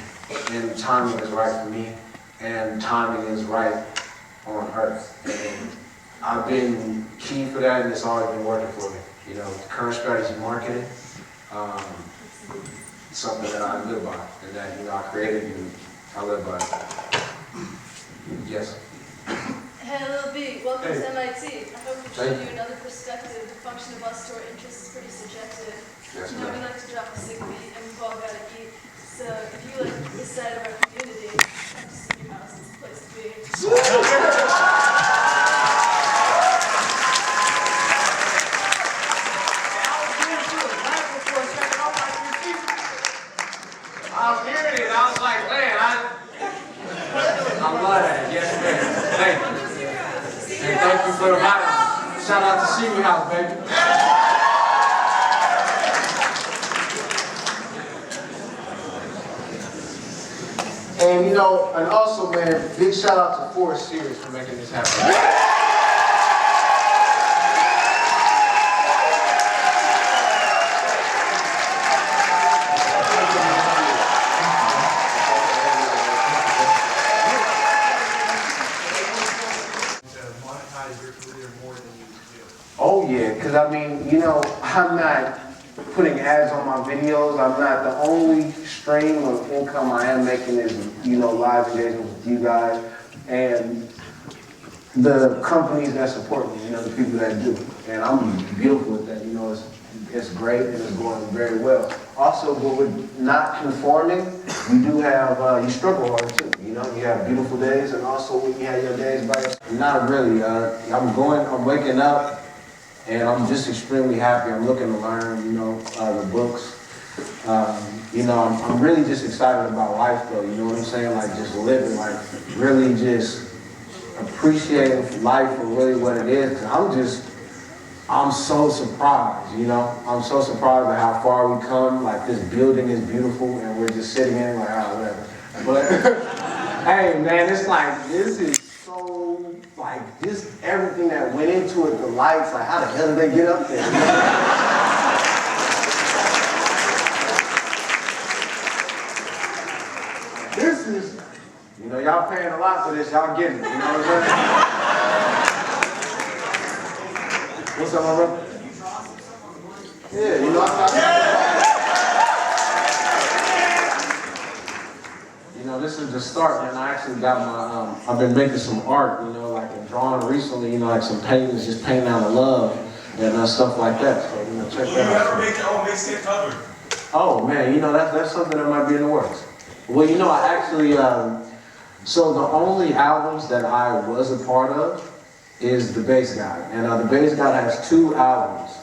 and timing is right for me, and timing is right on Earth. And I've been key for that, and it's always been working for me. You know, the current strategy marketing, something that I live by, and that, you know, I created and I live by it. Yes. Hey, Lil B, welcome to MIT. I hope we've shown Thank you another perspective. The function of us to our interests is pretty subjective. Yes, You know, we ma'am. like to drop a sick beat, and we've all got to eat. So if you like this side of our community, come to Senior House. It's a place to be. I was hearing it, I was like, man, I'm glad. Yes, man. Thank you. And thank you for the vibe. Shout out to Senior House, baby. And you know, and also, man, big shout out to Forest Series for making this happen. mean, you know, I'm not putting ads on my videos. I'm not, the only stream of income I am making is, you know, live engagement with you guys and the companies that support me, you know, the people that do. And I'm beautiful with that, you know, it's great and it's going very well. Also, but with not conforming, you do have, you struggle hard too, you know, you have beautiful days and also when you have your days by yourself. Not really, I'm waking up and I'm just extremely happy. I'm looking to learn, you know, the books. You know, I'm really just excited about life though, you know what I'm saying? Like just living, like really just appreciating life for really what it is. Cause I'm so surprised, you know? I'm so surprised at how far we come. Like this building is beautiful and we're just sitting in it like, oh, whatever. But hey man, it's like, this is so, like just everything that went into it, the lights, like how the hell did they get up there? This is, you know, y'all paying a lot for this, y'all getting it, you know what I'm saying? What's up, my brother? Yeah, you know, you know, this is the start, man. I actually got my, I've been making some art, you know, like drawing recently, you know, like some paintings, just painting out of love and stuff like that. So, you know, check that out. You ever make your own mixtape cover? Oh, man, you know, that's something that might be in the works. Well, you know, I actually, so the only albums that I was a part of is The Bass Guy. And The Bass Guy has 2 albums.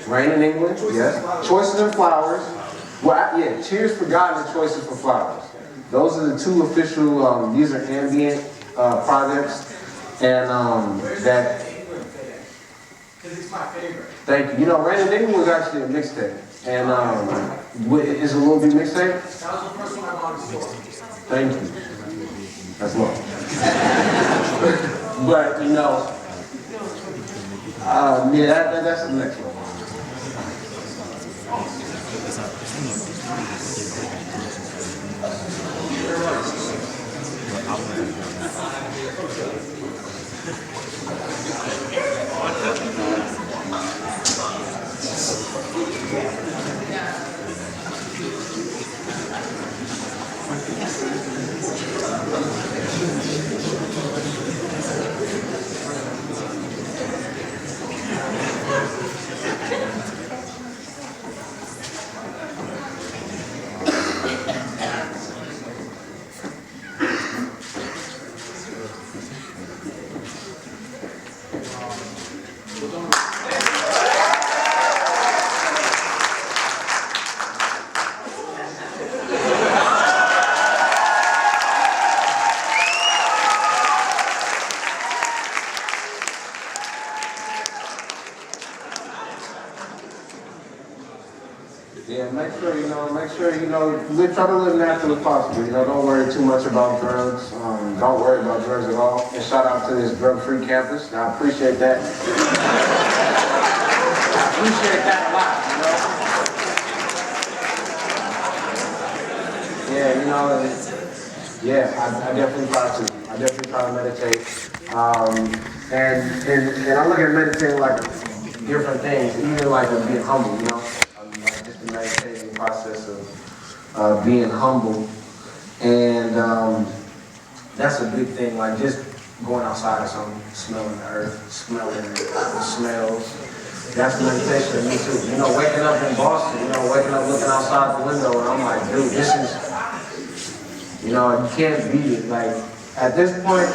Rain in England, yes. Choices and Flowers. Well, yeah, Tears for God and Choices for Flowers. Those are the 2 official, these are ambient projects. And that... Because it's my favorite. Thank you. You know, Rain in England was actually a mixtape. And is it a little bit mixtape? That was the first one I bought in the store. Thank you. That's love. But, you know, yeah, that's the next one. Yeah, make sure you know, try to live natural as possible. You know, don't worry too much about drugs. Don't worry about drugs at all. And shout out to this drug-free campus. I appreciate that. I appreciate that a lot, you know. Yeah, you know, yeah, I definitely try to. I definitely try to meditate. And I look at meditating like different things, even like being humble, you know. The meditating process of being humble, and that's a big thing. Like just going outside or something, smelling the earth, smelling the smells. That's meditation to me too. You know, waking up in Boston, you know, waking up looking outside the window, and I'm like, dude, this is, you know, you can't beat it. Like at this point,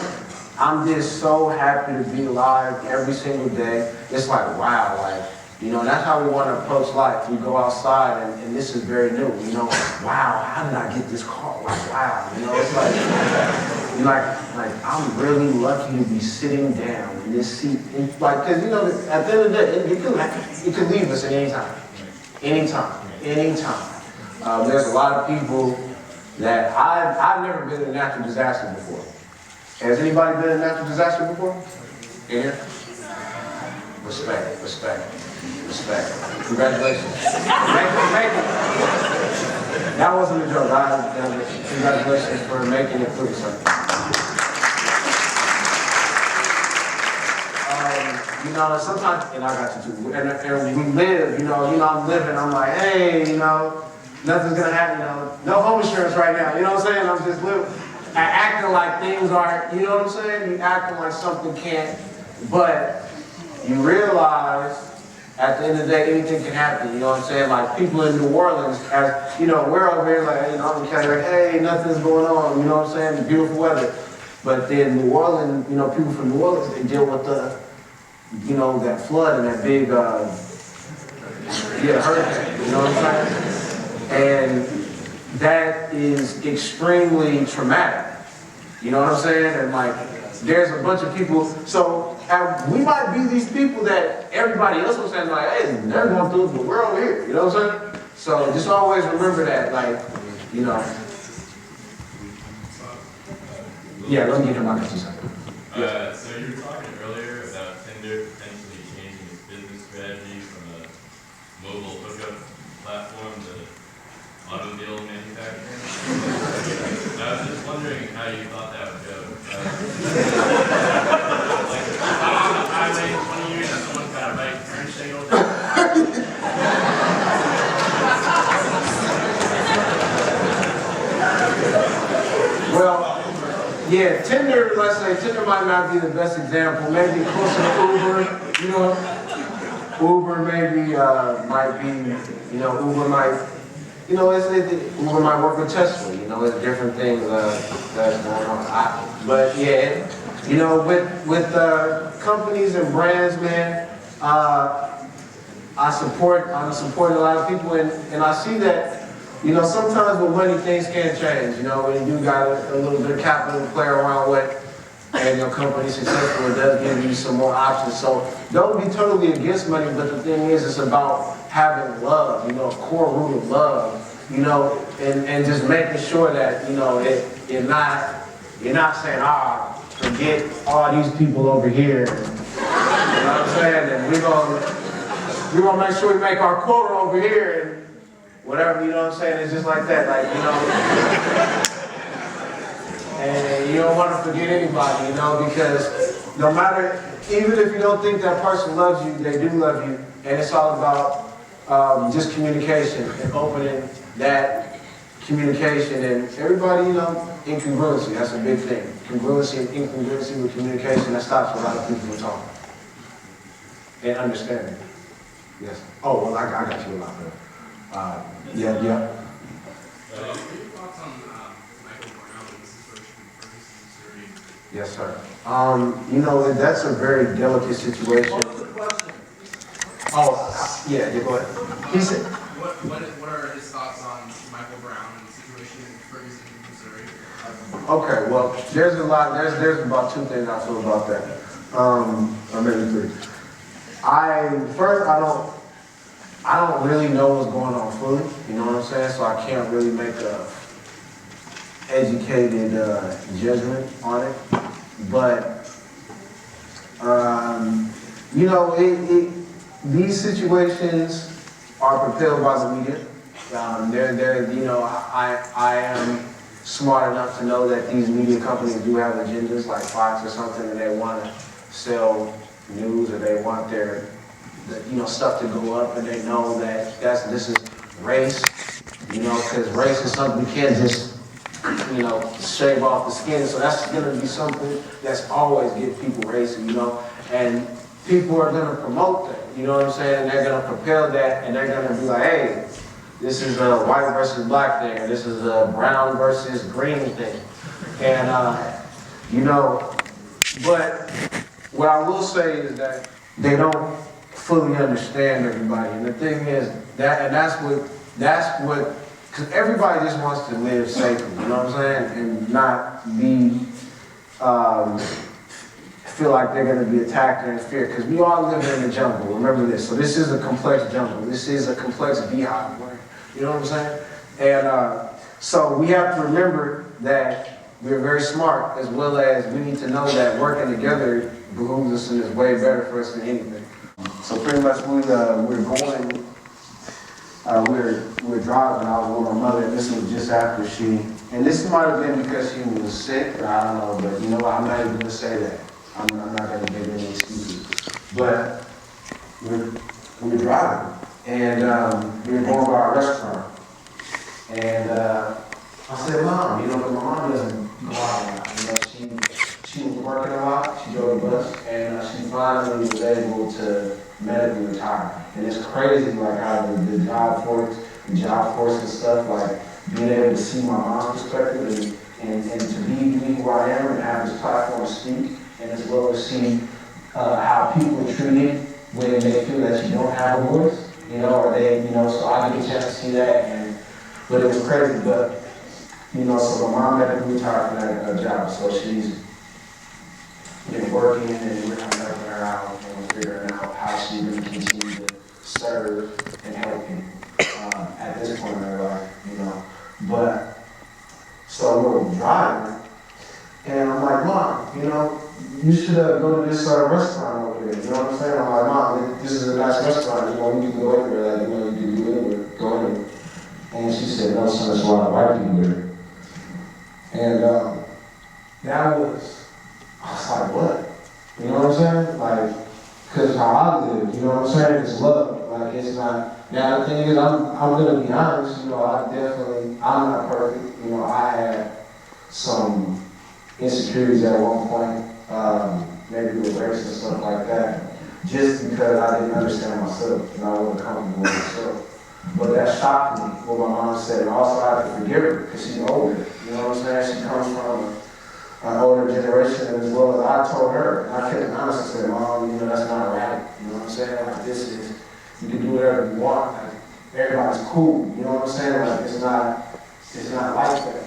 I'm just so happy to be alive every single day. It's like, wow, like. You know, that's how we want to approach life. We go outside, and this is very new. You know, wow, how did I get this car? Like, wow, you know, it's like I'm really lucky to be sitting down in this seat. And, like, because, you know, at the end of the day, it could leave us at any time. Anytime. There's a lot of people that I've never been in a natural disaster before. Has anybody been in a natural disaster before? In here? Respect. Congratulations. Thank you. That wasn't a joke. Congratulations for making it through, sir. you know, and sometimes, and I got you too, and we live, you know, I'm living, I'm like, hey, you know, nothing's gonna happen, you know, no home insurance right now, you know what I'm saying? I'm just living, acting like things aren't, you know what I'm saying? You acting like something can't, but you realize at the end of the day, anything can happen, you know what I'm saying? Like people in New Orleans, as, you know, we're over here like, you know, I'm kind of like, hey, nothing's going on, you know what I'm saying? Beautiful weather. But then New Orleans, you know, people from New Orleans, they deal with the, you know, that flood and that big, hurricane, you know what I'm saying? And that is extremely traumatic, you know what I'm saying? And like, there's a bunch of people, so we might be these people that everybody else was saying like, hey, they're going through it, but we're over here, you know what I'm saying? So just always remember that, like, you know. Yeah, let me get him on that. So you were talking earlier about Tinder potentially changing its business strategy from a mobile hookup platform to automobile manufacturing. I was just wondering how you thought that would go. Like, if I'm on the highway in 20 years and someone's got a bike turn signal. Well, yeah, Tinder, let's say, Tinder might not be the best example. Maybe closer to Uber, you know. Uber maybe might be, you know, Uber might, you know, Uber might work with Tesla, you know, there's different things that's going on. But yeah, you know, with companies and brands, man, I'm supporting a lot of people, and I see that, you know, sometimes with money things can change, you know, when you got a little bit of capital to play around with, and your company's successful, it does give you some more options. So don't be totally against money, but the thing is, it's about having love, you know, a core root of love, you know, and just making sure that, you know, you're not saying, forget all these people over here, you know what I'm saying, and we're gonna make sure we make our quota over here, and whatever, you know what I'm saying, it's just like that, like, you know, and you don't want to forget anybody, you know, because no matter, even if you don't think that person loves you, they do love you, and it's all about just communication and opening that communication, and everybody, you know, incongruency, that's a big thing. Congruency and incongruency with communication, that stops a lot of people from talking and understanding. Yes. Oh, well, I got you a lot better. Yeah. What are your thoughts on Michael Brown and the situation in Ferguson, Missouri? Yes, sir. You know, that's a very delicate situation. Oh, yeah, go ahead. He said. What are his thoughts on Michael Brown and the situation in Ferguson, Missouri? Okay, well, there's a lot. There's about two things I feel about that, or maybe three. I don't really know what's going on fully, you know what I'm saying? So I can't really make a educated judgment on it. But, you know, these situations are propelled by the media. You know, I am smart enough to know that these media companies do have agendas like Fox or something, and they want to sell news, or they want their stuff to go up, and they know that this is race, you know, because race is something you can't just, you know, shave off the skin. So that's going to be something that's always get people racing, you know, and people are going to promote that, you know what I'm saying? And they're going to propel that, and they're going to be like, hey, this is a white versus black thing, or this is a brown versus green thing, and you know, but what I will say is that they don't fully understand everybody, and the thing is that's what, because everybody just wants to live safely, you know what I'm saying, and not be feel like they're going to be attacked or interfered, because we all live in the jungle. Remember this. So this is a complex jungle. This is a complex beehive. You know what I'm saying? And so we have to remember that we're very smart, as well as we need to know that working together behooves us and is way better for us than anything. So pretty much we're driving. I was with my mother, and this was just after and this might have been because she was sick, or I don't know, but you know what, I'm not even going to say that. I'm not going to give any excuses. But we were driving, and we were going by a restaurant. And I said, Mom, you know, 'cause my mom doesn't go out a lot. You know, she was working a lot, she drove the bus, and she finally was able to medically retire. And it's crazy, like how the job force and stuff, like being able to see my mom's perspective and to be who I am and have this platform to speak, and as well as see how people are treated when they feel that you don't have a voice, you know, or they, you know, so I get a chance to see that, but it was crazy, but, you know, so my mom had to retire from that job, so she's been working and we're kind of helping her out and figuring out how she really continue to serve and help people at this point in her life, you know. But, so we're driving, and I'm like, Mom, you know, you should go to this restaurant over there, you know what I'm saying? I'm like, Mom, this is a nice restaurant, you know, we can go anywhere, like, you know, you can do anywhere, go anywhere. And she said, no, son, there's a lot of white people there. And that was, I was like, what? You know what I'm saying? Like, because how I live, you know what I'm saying? It's love, like, it's not. Now, the thing is, I'm going to be honest, you know, I'm not perfect. You know, I had some insecurities at one point, maybe with race and stuff like that, just because I didn't understand myself and I wasn't comfortable with myself. But that shocked me, what my mom said, and also I had to forgive her, because she's older, you know what I'm saying? She comes from an older generation as well as I told her, and I kept it honest and said, Mom, you know, that's not right, you know what I'm saying? Like, this is, you can do whatever you want, like, everybody's cool, you know what I'm saying? Like, it's not like that.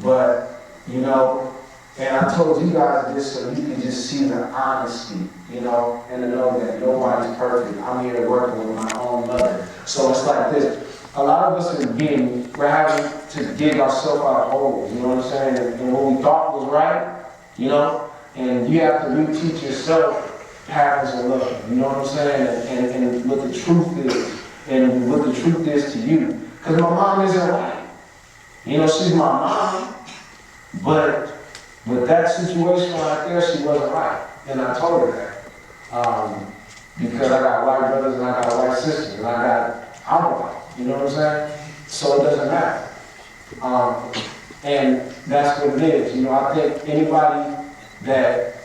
But, you know, and I told you guys this so you can just see the honesty, you know, and to know that nobody's perfect. I'm here working with my own mother. So it's like this. A lot of us we're having to dig ourselves out of holes, you know what I'm saying? And what we thought was right, you know, and you have to reteach yourself patterns of love, you know what I'm saying? And what the truth is, and what the truth is to you. Because my mom isn't right. You know, she's my mom, but with that situation right there, she wasn't right. And I told her that. Because I got white brothers and I got white sisters and I'm white, you know what I'm saying? So it doesn't matter. And that's what it is. You know, I think anybody that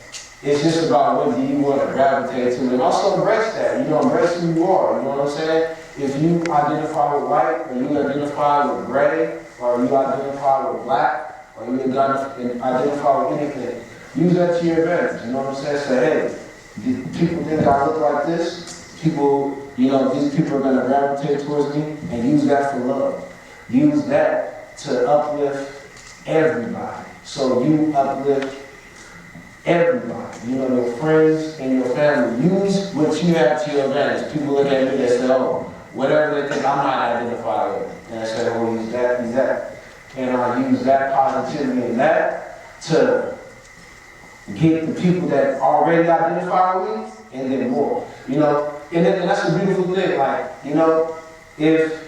it's just about what do you want to gravitate to, and also embrace that. You know, embrace who you are. You know what I'm saying? If you identify with white, or you identify with gray, or you identify with black, or you identify with anything, use that to your advantage. You know what I'm saying? Say, hey, people think I look like this. People, you know, these people are going to gravitate towards me, and use that for love. Use that to uplift everybody. So you uplift everybody, you know, your friends and your family. Use what you have to your advantage. People look at me and say, oh, whatever they think I might identify with. And I say, oh, use that, use that. And I use that positivity and that to get the people that already identify with me and then more. You know, and that's a beautiful thing. Like, you know, if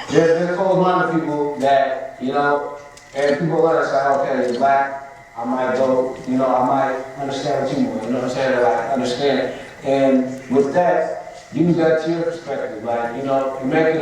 there's closed-minded people that, you know, and people let us say, okay, you're black, I might go, you know, I might understand what you want, you know what I'm saying? Like, understand. And with that, use that to your perspective. Like, you know, and make it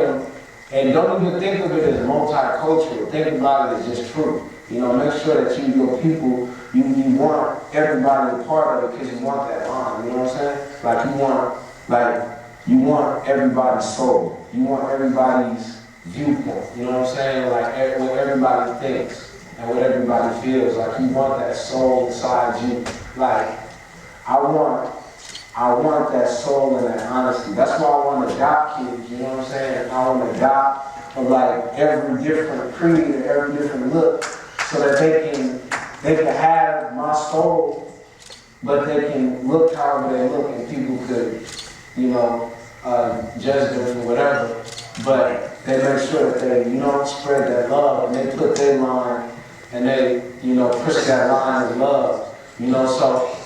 and don't even think of it as multicultural. Think about it as just true. You know, make sure that your people, you want everybody a part of it because you want that bond, you know what I'm saying? You want everybody's soul. You want everybody's viewpoint, you know what I'm saying? Like, what everybody thinks. And what everybody feels, like you want that soul inside you. Like, I want that soul and that honesty. That's why I want to adopt kids, you know what I'm saying? I want to adopt from like every different creed and every different look so that they can have my soul, but they can look however they look and people could, you know, judge them for whatever. But they make sure that they, you know, spread that love and they put their line and they, you know, push that line of love, you know, so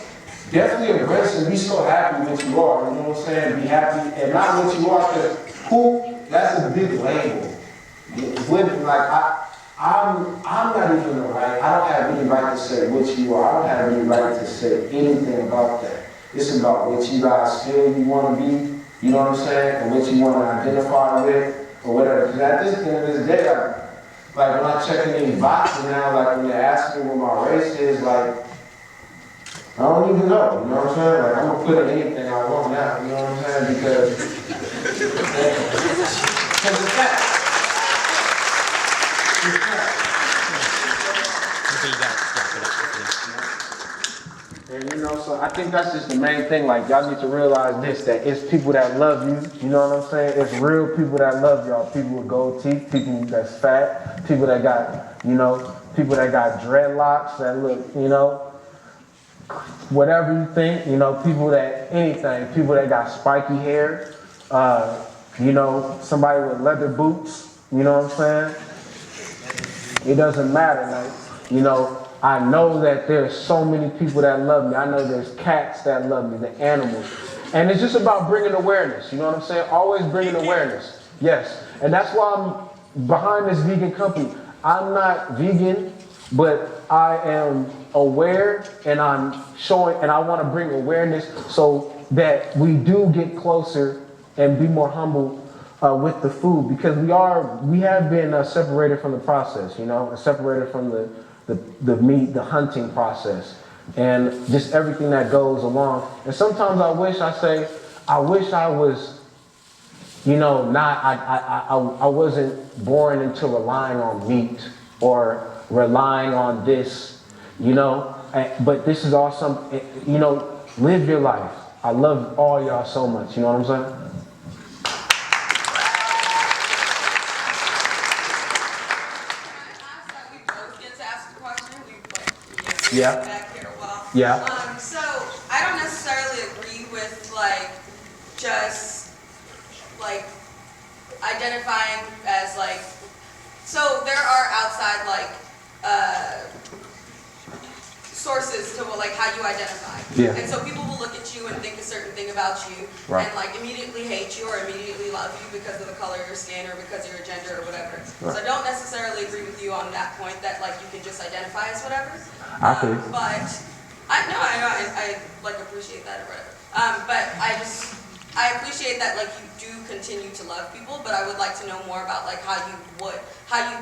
definitely embrace and be so happy with you are, you know what I'm saying? Be happy and not what you are, because who, that's a big label. I'm not even right, I don't have any right to say what you are, I don't have any right to say anything about that. It's about what you guys feel you want to be, you know what I'm saying, and what you want to identify with, or whatever. Because at this end of this day, like when I'm checking these boxes now, like when they ask me what my race is, like, I don't even know, you know what I'm saying? Like I'm gonna put in anything I want now, you know what I'm saying? Because it's fact. And you know, so I think that's just the main thing. Like y'all need to realize this, that it's people that love you. You know what I'm saying? It's real people that love y'all. People with gold teeth, people that's fat, people that got, you know, people that got dreadlocks that look, you know, whatever you think, you know, people that anything, people that got spiky hair, you know, somebody with leather boots, you know what I'm saying? It doesn't matter, like, you know, I know that there's so many people that love me. I know there's cats that love me, the animals. And it's just about bringing awareness, you know what I'm saying? Always bringing awareness, yes. And that's why I'm behind this vegan company. I'm not vegan, but I am aware and I'm showing, and I want to bring awareness so that we do get closer and be more humble with the food, because we have been separated from the process, you know, separated from the meat, the hunting process, and just everything that goes along. And sometimes I wish I was, you know, I wasn't born into relying on meat or relying on this, you know, but this is awesome, you know, live your life. I love all y'all so much, you know what I'm saying? Yeah. Back here a while. Yeah. So I don't necessarily agree with like just like identifying as like, so there are outside like sources to like how you identify. Yeah. And so people will look at you and think a certain thing about you, right, and like immediately hate you or immediately love you because of the color of your skin or because of your gender or whatever. Right. So I don't necessarily agree with you on that point that like you can just identify as whatever. But I like appreciate that or whatever. But I appreciate that like you do continue to love people, but I would like to know more about like how you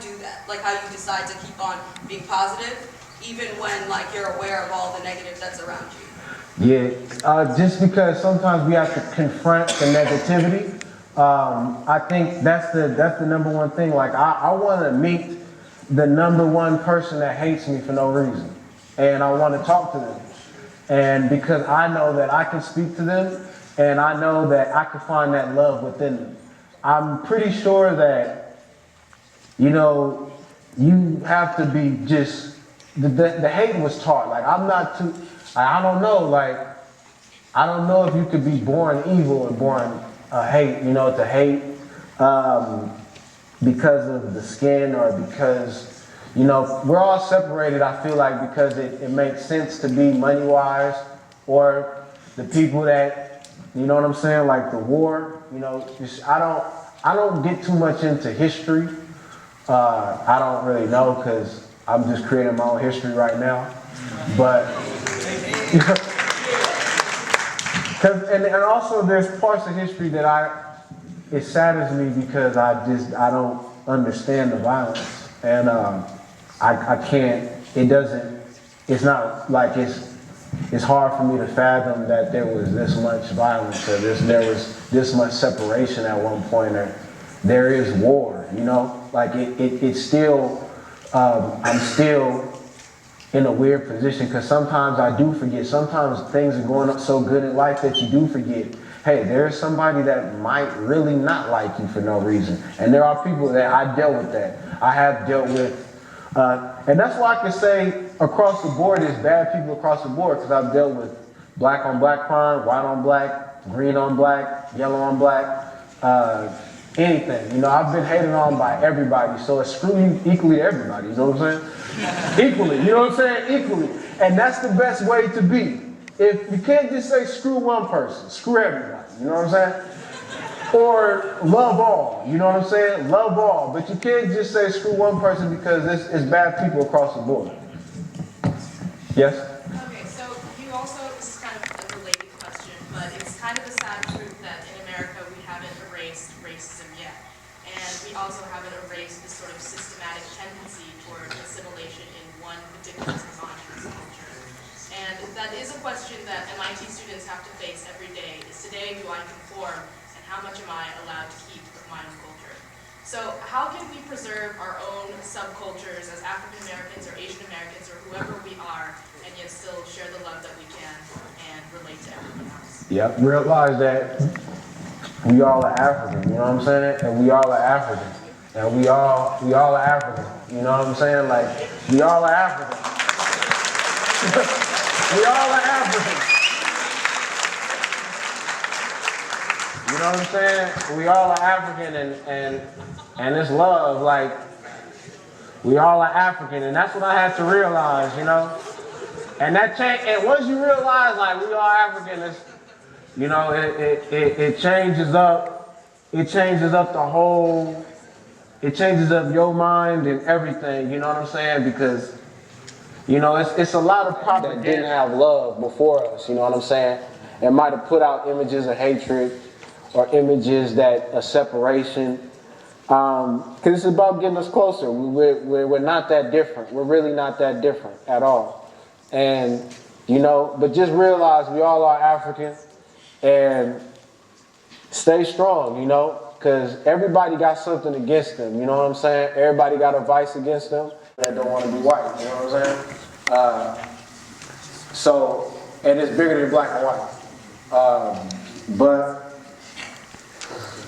do that, like how you decide to keep on being positive even when like you're aware of all the negative that's around you. Yeah, just because sometimes we have to confront the negativity. I think that's the number one thing. Like I want to meet the number one person that hates me for no reason, and I want to talk to them, and because I know that I can speak to them, and I know that I can find that love within them. I'm pretty sure that, you know, you have to be just the hate was taught. Like I'm not too. I don't know. Like I don't know if you could be born evil and born hate. You know, to hate because of the skin or because, you know, we're all separated. I feel like because it makes sense to be money wise, or the people that, you know what I'm saying, like the war. You know, just I don't get too much into history. I don't really know because I'm just creating my own history right now. But and also there's parts of history that it saddens me because I don't understand the violence, and I can't. It's not like it's hard for me to fathom that there was this much violence or there was this much separation at one point, or there is war, you know? Like it's still, I'm still in a weird position because sometimes I do forget. Sometimes things are going up so good in life that you do forget, hey, there's somebody that might really not like you for no reason. And there are people that I dealt with that. I have dealt with, and that's why I can say across the board, there's bad people across the board, because I've dealt with black on black crime, white on black, green on black, yellow on black, anything. You know, I've been hated on by everybody, so it's screw you equally to everybody, you know what I'm saying? Equally, you know what I'm saying? Equally. And that's the best way to be. If you can't just say screw one person, screw everybody, you know what I'm saying? Or love all, you know what I'm saying? Love all, but you can't just say screw one person because it's bad people across the board. Yes? Okay, so you also, this is kind of a related question. but it's kind of a sad truth that in America we haven't erased racism yet. And we also haven't erased this sort of systematic tendency toward assimilation in one particular homogenous culture. And that is a question that MIT students have to face every day, is today do I conform, and how much am I allowed to keep of my own culture? So how can we preserve our own subcultures as African Americans or Asian Americans or whoever we are, and yet still share the love that we can and relate to everyone else? Yep, realize that we all are African, you know what I'm saying? And we all are African. And we all are African, you know what I'm saying? Like, we all are African. We all are African. You know what I'm saying? We all are African and it's love, like, we all are African, and that's what I had to realize, you know? And that change, and once you realize, like, we all African, it's, you know, it changes up the whole, it changes up your mind and everything, you know what I'm saying? Because, you know, it's a lot of propaganda that didn't have love before us, you know what I'm saying? It might have put out images of hatred or images that of separation. Because it's about getting us closer. We're not that different. We're really not that different at all. And, you know, but just realize we all are African and stay strong, you know, because everybody got something against them, you know what I'm saying? Everybody got a vice against them that don't want to be white, you know what I'm saying? So, and it's bigger than black and white. But,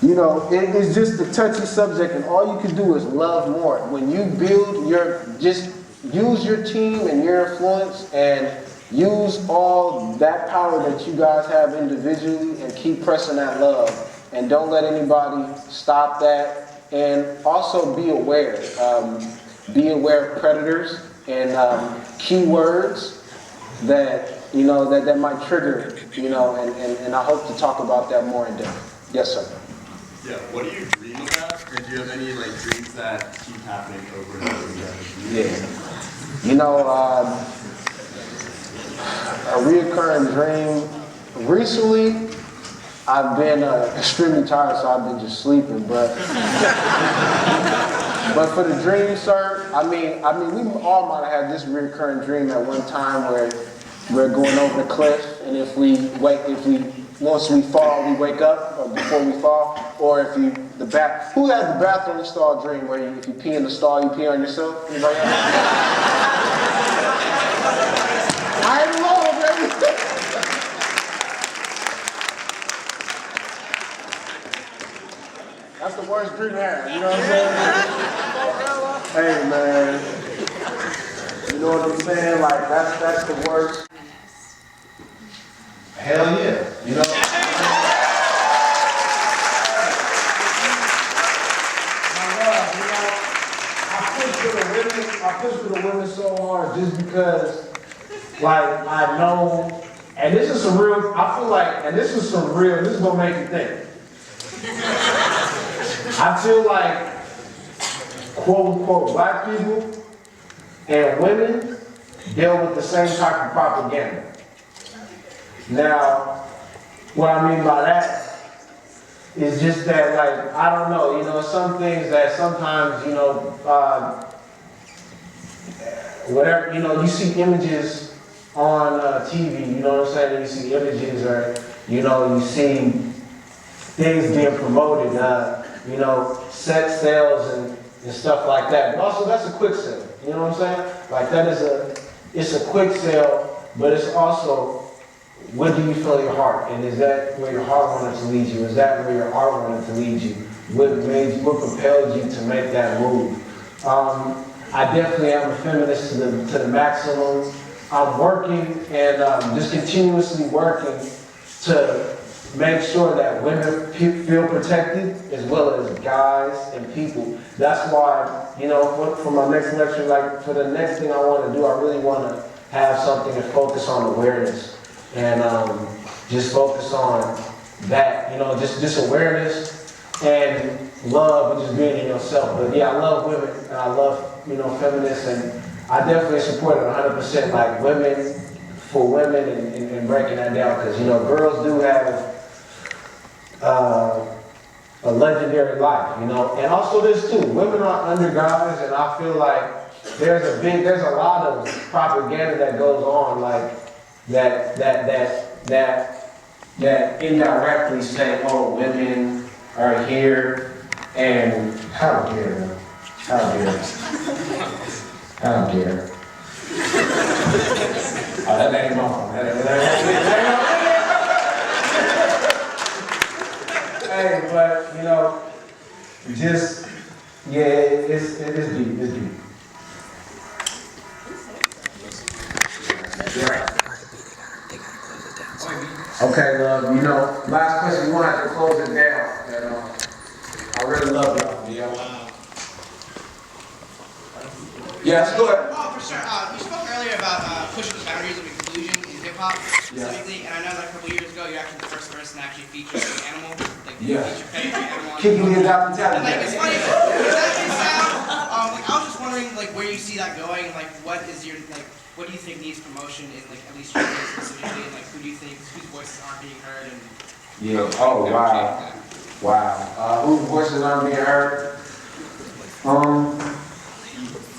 you know, it's just a touchy subject, and all you can do is love more. When you build just use your team and your influence and use all that power that you guys have individually and keep pressing that love. And don't let anybody stop that. And also be aware. Be aware of predators and keywords that, you know, that might trigger it, you know, and I hope to talk about that more in depth. Yes, sir. Yeah, what do you dream about? Or do you have any like dreams that keep happening over and over again? Yeah. You know, a reoccurring dream. Recently, I've been extremely tired, so I've been just sleeping. But for the dream, sir, I mean, we all might have had this reoccurring dream at one time where we're going over the cliff, and once we fall, we wake up, or before we fall, or if who had the bathroom stall dream where if you pee in the stall, you pee on yourself? Anybody else? I ain't alone, baby. That's the worst dream ever, you know what I'm saying? Hey, man. You know what I'm saying? Like, that's the worst. Hell yeah, you know? I push for the women so hard just because, like, I know, and this is some real, I feel like, and this is gonna make you think. I feel like, quote unquote, black people and women deal with the same type of propaganda. Now, what I mean by that is just that, like, I don't know, you know, some things that sometimes, you know, whatever, you know, you see images on TV, you know what I'm saying? You see images or, you know, you see things being promoted, you know, sex sales and stuff like that. But also, that's a quick sale, you know what I'm saying? Like, it's a quick sale, but it's also, what do you feel in your heart? And is that where your heart wanted to lead you? Is that where your heart wanted to lead you? What propelled you to make that move? I definitely am a feminist to the maximum. I'm working and just continuously working to make sure that women feel protected as well as guys and people. That's why, you know, for my next lecture, like for the next thing I want to do, I really want to have something to focus on awareness. And just focus on that, you know, just awareness and love and just being in yourself. But yeah, I love women and I love, you know, feminists, and I definitely support it 100%. Like, women for women and breaking that down, because you know girls do have a legendary life, you know, and also this too. Women are under guys, and I feel like there's a lot of propaganda that goes on, like that indirectly say, oh, women are here, and how dare, how dare, how dare. Oh, that ain't my fault. Hey, but you know, just yeah, it is deep. It's deep. Yeah. Okay, love. You know, last question. We're gonna have to close it down. And, I really love y'all. Yeah. Wow. Yeah, let's go ahead. Oh, for sure. You spoke earlier about pushing the boundaries of inclusion in hip hop specifically, and I know that a couple years ago you're actually the first person to actually feature an animal, like feature favorite animal. Kicking me out the talent. Like it's funny. That may sound. Like I was just wondering, like where you see that going. Like what is your like. What do you think needs promotion in, like, at least your case specifically, and, like, who do you think, whose voices aren't being heard, and... Yeah, oh, wow. Wow. Whose voices aren't being heard?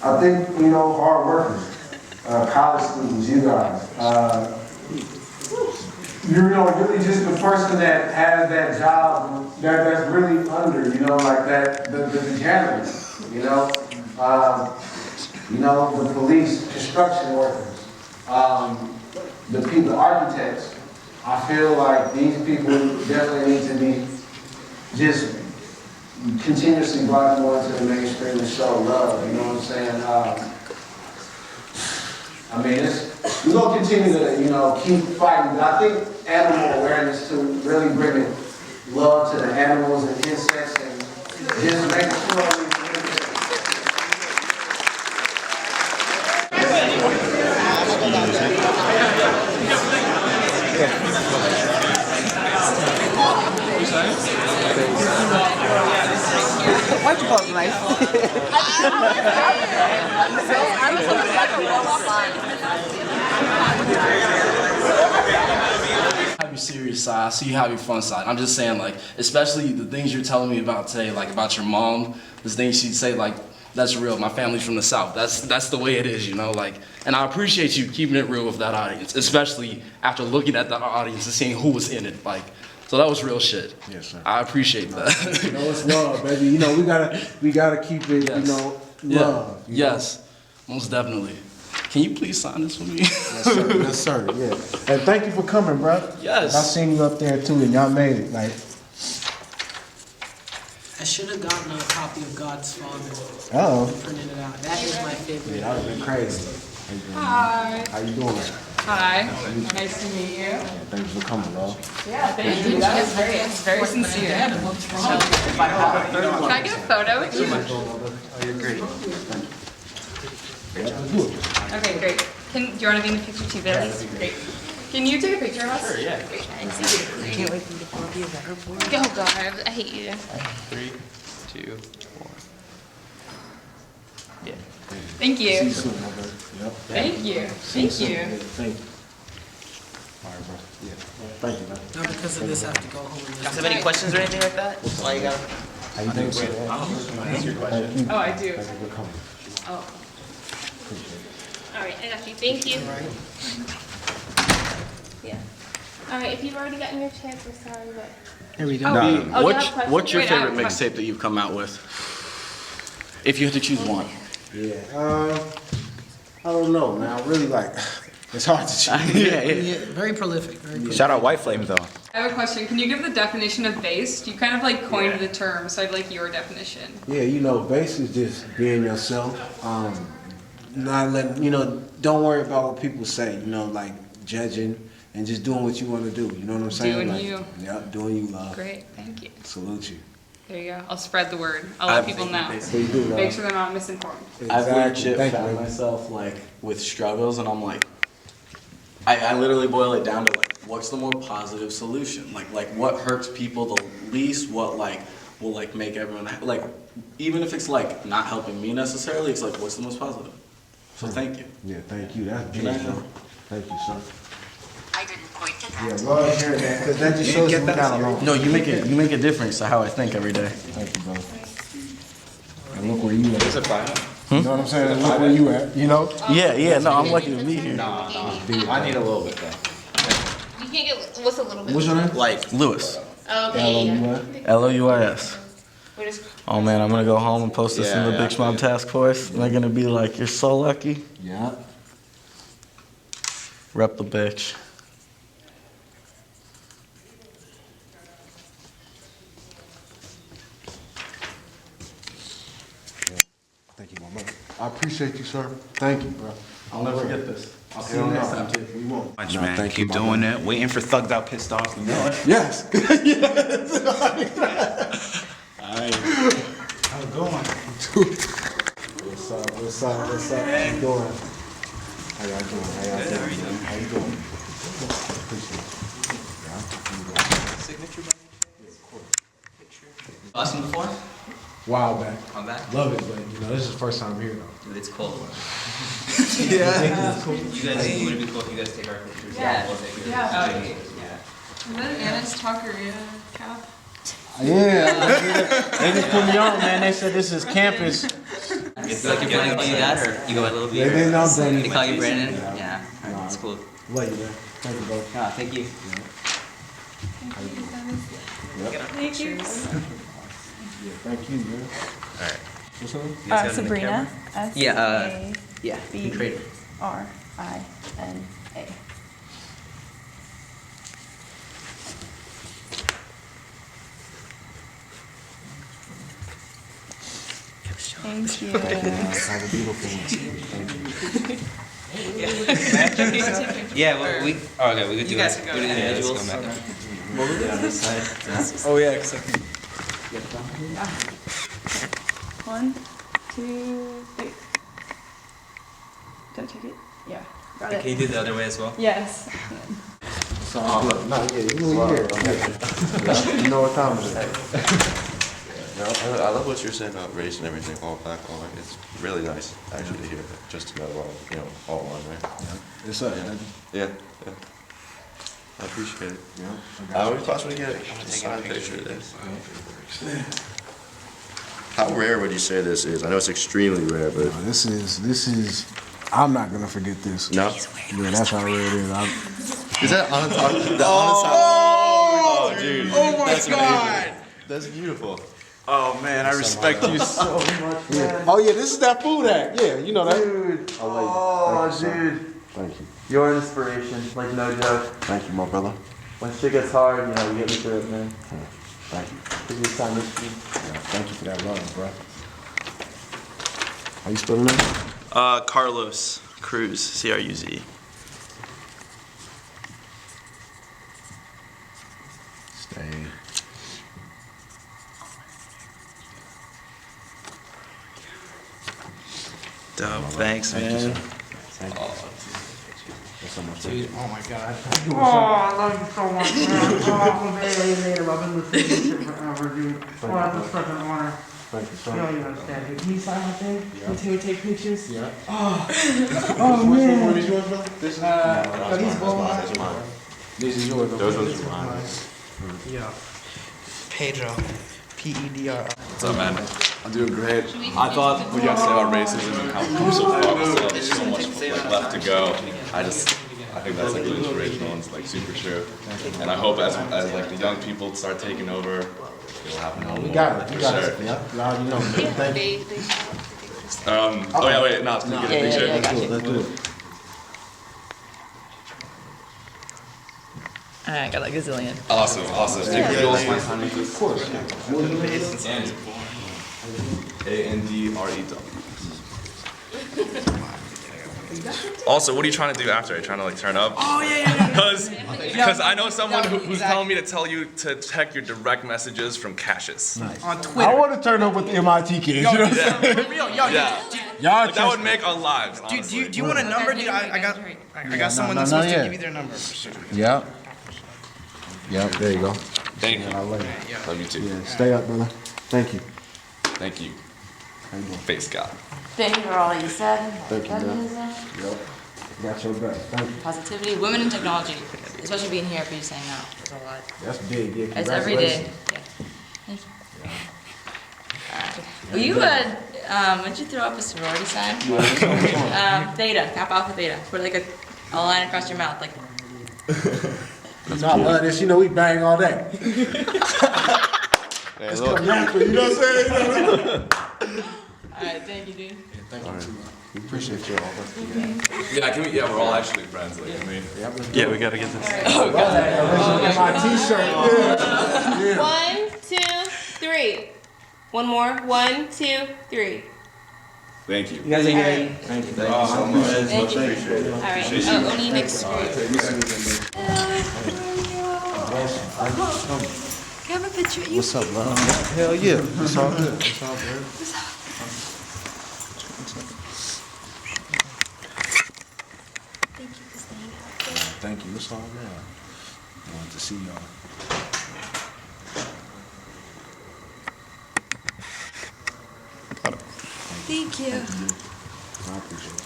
I think, you know, hard workers, college students, you guys. You know, really just the person that has that job that's really under, you know, like that, the janitors, you know? You know, the police, construction workers, the people, the architects. I feel like these people definitely need to be just continuously brought more into the mainstream and show love, you know what I'm saying? I mean, we're going to continue to, you know, keep fighting, but I think animal awareness to really bringing love to the animals and insects and just making sure Why'd you call it nice? Have your serious side, I see you have your fun side. I'm just saying, like, especially the things you're telling me about today, like about your mom, the things she'd say, like, that's real. My family's from the South. That's the way it is, you know, like, and I appreciate you keeping it real with that audience, especially after looking at the audience and seeing who was in it, like. So that was real shit. Yes, sir. I appreciate that. You know, it's love, baby. You know, we gotta keep it, yes. You know, love. Yeah. Yes, most definitely. Can you please sign this for me? Yes, sir. Yes, sir. Yeah. And thank you for coming, bro. Yes. I seen you up there too, and y'all made it. Like, I should have gotten a copy of God's Father. Uh-oh. And printed it out. That is my favorite. Yeah, that would have been crazy. Hi. How you doing? Hi. Nice to meet you. Thank you for coming, love. Yeah, thank you. That was very sincere. Can I get a photo with you? Oh, you're great. Okay, great. Do you want to be in the picture too, Billy? Great. Can you take a picture of us? Sure, yeah. Great. I can't wait for you to pull up you. Oh God, I hate you. 3, 2, 1. Yeah. Thank you. See you soon, my brother. Yep. Thank you. Thank you. Thank you. All right, bro. Yeah. Thank you, man. Not because of this, I have to go home and Guys have any questions or anything like that? Why you got? How you doing, sir? That's your question. Oh, I do. Thank you for coming. Oh. Appreciate it. All right, I got you. Thank you. Yeah. All right, if you've already gotten your chance, we're sorry, but. Here we go. No, you have a question? what's your Wait, I have favorite a question. mixtape that you've come out with? If you had to choose one. Yeah. I don't know, man. I really like. It's hard to choose. Yeah, very prolific. Very prolific. Shout out White Flames though. I have a question. Can you give the definition of bass? You kind of like coined the term, so I'd like your definition. Yeah, you know, bass is just being yourself. Not letting, you know, don't worry about what people say, you know, like judging and just doing what you want to do. You know what I'm saying? Doing like, you. Yep, doing you, love. Great, thank you. Salute you. There you go. I'll spread the word. I'll let people know. Please do, love. Make sure they're not misinformed. I've legit Thank you, found baby. myself like with struggles, and I'm like, I literally boil it down to like, what's the more positive solution? Like what hurts people the least? What like will like make everyone like, even if it's like not helping me necessarily, it's like what's the most positive? So thank you. Yeah, thank you. That's beautiful. Thank you, sir. Yeah, love hearing that, because that just shows you we got along. No, you make a difference to how I think every day. Thank you, brother. And look where you at. Is it fine? You know what I'm saying? Look where you at, you know? Yeah, no, I'm lucky to be here. I need a little bit though. You can't get, what's a little bit? What's your name? Like Lewis. Oh, okay, yeah. Louis. What is? Oh man, I'm gonna go home and post this in the Big Smile Task Force. They're gonna be like, "You're so lucky." Yeah. Rep the bitch. Thank you, my brother. I appreciate you, sir. Thank you, bro. I'll never forget this. I'll see you next time too. We won't. Much, man. Keep doing that. Waiting for Thugged Out Pissed Off. You know it. Yes. Yes. Alright. How's it going? What's up? What's up? What's up? How you doing? How y'all doing? How y'all doing? How you doing? Appreciate you. Signature by Boston before? While back. I'm back. Love it, but you know, this is the first time here though. Dude, it's cold. Yeah. Cool. You guys, would it be cool if you guys take our pictures? Yeah. We'll take yours. Yeah. Yeah. Is that an Anna's Taqueria cap? Yeah. They just put me on, man. They said this is campus. It's like you're planning to do that, or you go a little bit? They didn't know Brandon. They call you Brandon? Yeah. Alright, it's cool. Love you, man. Thank you, bro. Ah, thank you. Thank you. Yeah, thank you, man. Alright. What's her name? You guys got it in the Sabrina. camera? Yeah, yeah, B trade. R-I-N-A. Thank you. Have a beautiful one. Yeah, well, we. Oh, okay, we could do You guys it. can go Do it ahead. individuals. Yeah, What was it on this side? Oh yeah, cause I can. 1, 2, 3. Did I take it? Yeah. Got it. Can you do the other way as well? Yes. So, no, yeah, you know here. You know what time it is. No, I love what you're saying about race and everything, all black, all white. It's really nice, actually, to hear that. Just to know, all one, right? Yeah. It's up, man. Yeah. I appreciate it. Yeah. I would possibly get a signed picture of this. How rare would you say this is? I know it's extremely rare, but This is. I'm not gonna forget this. no. Yeah, that's how rare it is. Is that on top? Oh, dude! Oh my That's God! amazing. That's beautiful. Oh man, I respect you so much. Yeah. Oh yeah, this is that food act. Yeah, you know that. Dude. Oh, dude. Thank you. You're an inspiration, like no joke. Thank you, my brother. When shit gets hard, you know, you get me through it, man. Thank you. Give me time to speak. Yeah, thank you for that love, bro. How you spelling that? Carlos Cruz, C-R-U-Z. Stay. Dope, thanks, man. Dude, oh my God. Oh, I love you so much, man. Oh, man, you made it. I've been listening to this shit forever, dude. Oh, that's a fucking honor. Thank you, You don't even understand, dude. Can you sign my thing? Yeah. Can you take pictures? Yeah. Oh, oh man. Which one is yours, brother? This are these both mine? This is yours. Those ones are mine. Yeah. Pedro. P-E-D-R. What's up, man? I'm doing great. I thought what you had to say about racism and how we've come so far, but still there's so much left to go. I think that's like really inspirational and it's like super true. And I hope as like the young people start taking over, it'll happen more. We got it. For We got sure. it. Yeah. You know. Thank you. Oh yeah, wait, no, can we get a picture? Let's do it. Alright, got like a gazillion. Awesome. Thank you. Of course. A-N-D-R-E-W. Also, what are you trying to do after? Are you trying to like turn up? Oh, yeah. Because I know someone who's telling me to tell you to check your direct messages from Cassius. Nice. On Twitter. I want to turn up with the MIT kids. You know what I'm saying? For real, yo, Yeah. Y'all Like, that would make our lives, do honestly. you want a number, dude? I got someone that's supposed to give you their number. Yeah. Yeah, there you go. Thank you. I love you. Love you too. Yeah, stay up, brother. Thank you. Thank you. How you doing? Face God. Thank you for all you said. Thank you, man. Feminism. Yep. Got your back. Thank you. Positivity, women in technology, especially being here for you saying that. That's a lot. That's big. Yeah, It's every day. Yeah. Thank you. Will you, would you throw up a sorority sign? Theta, Kappa Alpha Theta. Put like a line across your mouth, like. So I love this. You know, we bang all day. It's come natural, you know what I'm saying? Alright, thank you, dude. Thank you too. We appreciate you all. Yeah, we're all actually friends. Like, can we? Yeah, we gotta get this. My t-shirt. Yeah. 1, 2, 3. One more. 1, 2, 3. Thank you. You guys are Thank you. Thank you so much. Thank you. Appreciate it. All right. Appreciate Oh, you. only next week. Can I have a picture of you? What's up, love? Hell yeah. It's all good. It's all good. Thank you for staying out. Thank you. It's all good. I wanted to see y'all. Thank you. I appreciate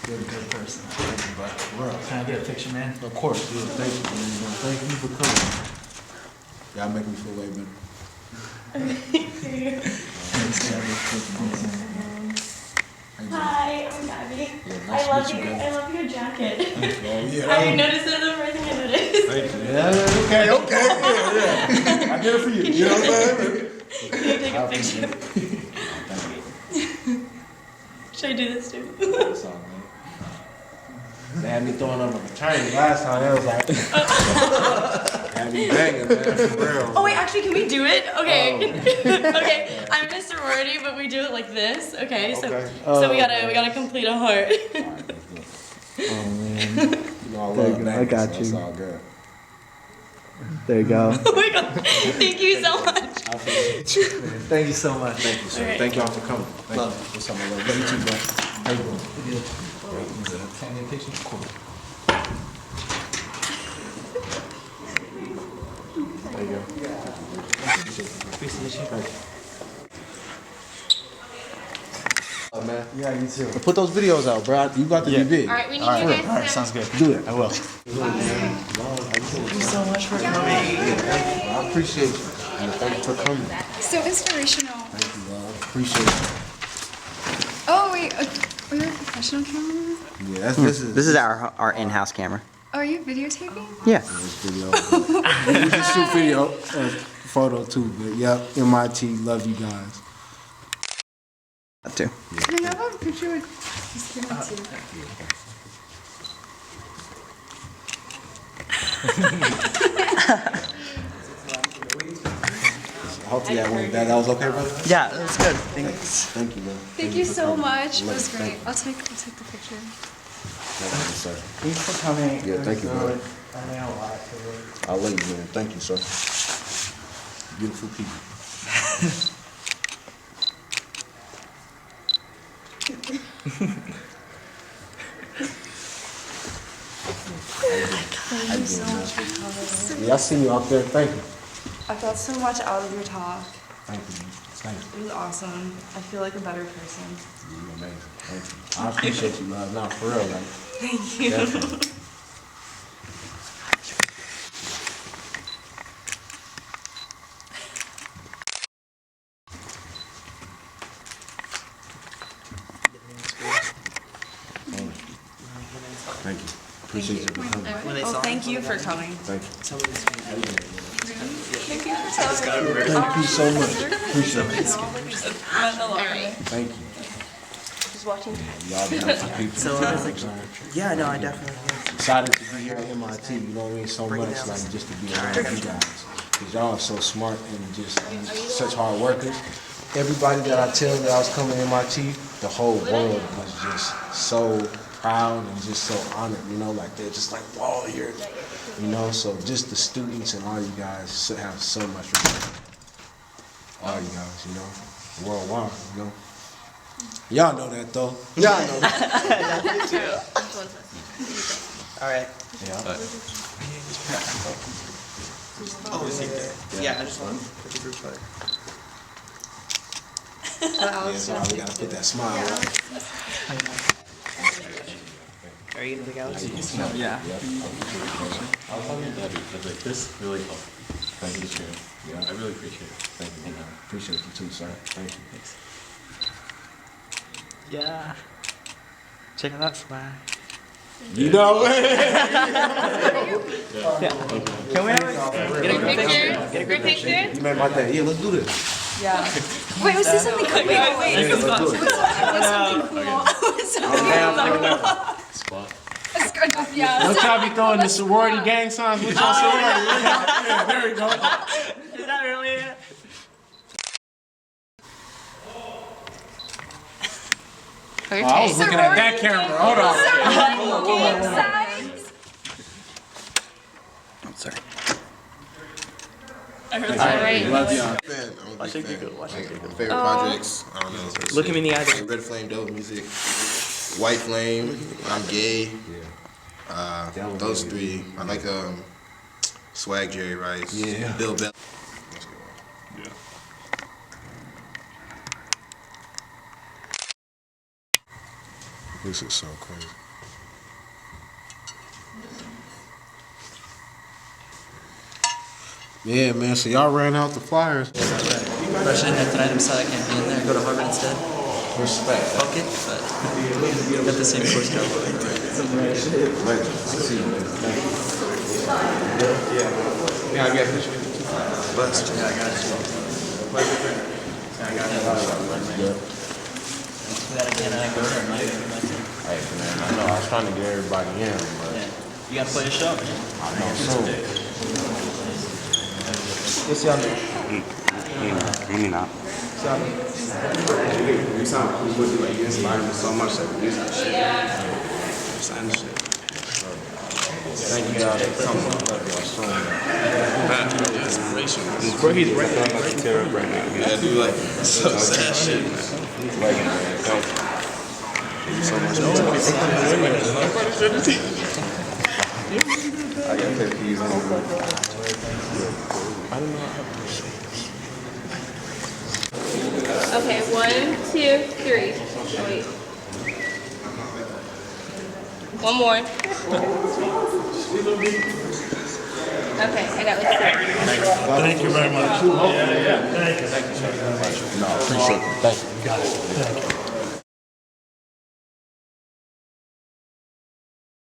You're a good person. Can I get a picture, man? Of course, yeah. Thank you, man. Thank you for coming. Y'all make me feel way better. Hi, I'm Gabby. Yeah, I nice love to meet you, your Gabby. I love your jacket. Oh, yeah. I noticed it the first thing I noticed. Thank you. Yeah, okay. Yeah. I did it for you. You know what I'm saying? Can you take a picture? Should I do this too? That's all, man. They had me throwing up a fraternity last time. That was like, had me banging, man, for real. Oh wait, actually, can we do it? Okay. Okay. I'm in a sorority, but we do it like this. Okay. So Okay. so we gotta complete a heart. Oh, man. You know, I love banging, I got so you. it's all good. There you go. Oh my god. Thank you so much. I appreciate you. Thank you so much. Thank you, sir. All right. Thank y'all for coming. Thank you. What's up, my love? Love you too, bro. How you doing? Good. Can I get a picture? Cool. There you go. Appreciate you. Thank you. Oh, man. Yeah, you too. Put those videos out, bro. You got to be big. All right, we need All you right, guys all right, to- sounds good. Do it. I will. Thank you so much for coming. I appreciate you. And thank you for coming. So inspirational. Thank you, love. Appreciate you. Oh wait, are you a professional cameraman? Yeah, this is our in-house camera. Oh, are you videotaping? Yeah. this video. We just shoot video, photo too. But yeah, MIT, love you guys. That too. Can I have a picture with this camera too? Hopefully that was okay, brother. Yeah, that was good. Thanks. Thank you, man. Thank you so much. It Love was you. great. Thank I'll take the picture. Thank you, sir. Thanks for coming. Yeah, thank you, man. I mean a lot to it. I love you, man. Thank you, sir. Beautiful people. Thank you so much for coming. Yeah, I seen you out there. Thank you. I got so much out of your talk. Thank you, man. Thank you. It was awesome. I feel like a better person. You're amazing. Thank you. I appreciate you, love. Nah, for real, like. Thank you. Definitely. Thank you. Appreciate you for coming. Oh, thank you for coming. Thank you. Thank you for coming. Thank you so much. Appreciate it. Alright. Thank you. Just watching. Y'all beautiful people. So I was like, yeah, no, I definitely. Excited to be here at MIT, you know what I mean, so much, like, just to be around you guys. Because y'all are so smart and just such hard workers. Everybody that I tell that I was coming to MIT, the whole world was just so proud and just so honored, you know, like they're just like, whoa, you know, so just the students and all you guys have so much respect. All you guys, you know, worldwide, you know. Y'all know that though. Y'all know that. All right. Yeah. Oh, is he there? Yeah, I just want to put the group photo. Yeah, so we gotta put that smile on. Are you gonna take out? Yeah. I was talking to Debbie, I was like, this really helped. Thank you, Chair. Yeah, I really appreciate it. Thank you. Appreciate you too, sir. Thank you. Thanks. Yeah. Check out that swag. You know. Can we have a Group picture? Group picture? You made my day. Yeah, let's do this. Yeah. Wait, let's do something cool. Wait. Yeah, let's do it. What's something cool? What's something cool? Spot. Let's go. Yeah. Don't y'all be throwing the sorority gang signs with y'all sorority. Yeah, there we go. Is that really it? Oh, I was looking at that camera. Hold on. I'm sorry. I heard that right. Watch it go. Watch it go. Favorite projects, I don't know. Look at me in the eye. Red Flame, dope music. White Flame, I'm gay. Those three. I like Swag, Jerry Rice. Yeah. Bill Bell. Yeah. This is so crazy. Yeah, man. So y'all ran out the flyers. Rush in tonight. I'm sad I can't be in there. Go to Harvard instead. Respect. Fuck it, but got the same course now. See you, man. Thank you. Yeah, I got this. Yeah, I got it. Hey, man, I know. I was trying to get everybody in, but You gotta play a show, man. I know soon. What's your name? Me not. You sound like you inspired me so much that music shit. Sign shit. Thank you guys for coming. I love y'all so much. Inspirational. Bro, he's right now. I'm about to tear up right now. Yeah, dude, like, so sad shit, man. Like, thank you so much. I got pet peeves on I don't know how to say this. Okay, 1, 2, 3. Oh, wait. One more. Okay, I got like 6. Thank you very much. No, appreciate it. Thank you. Got it. Thank you.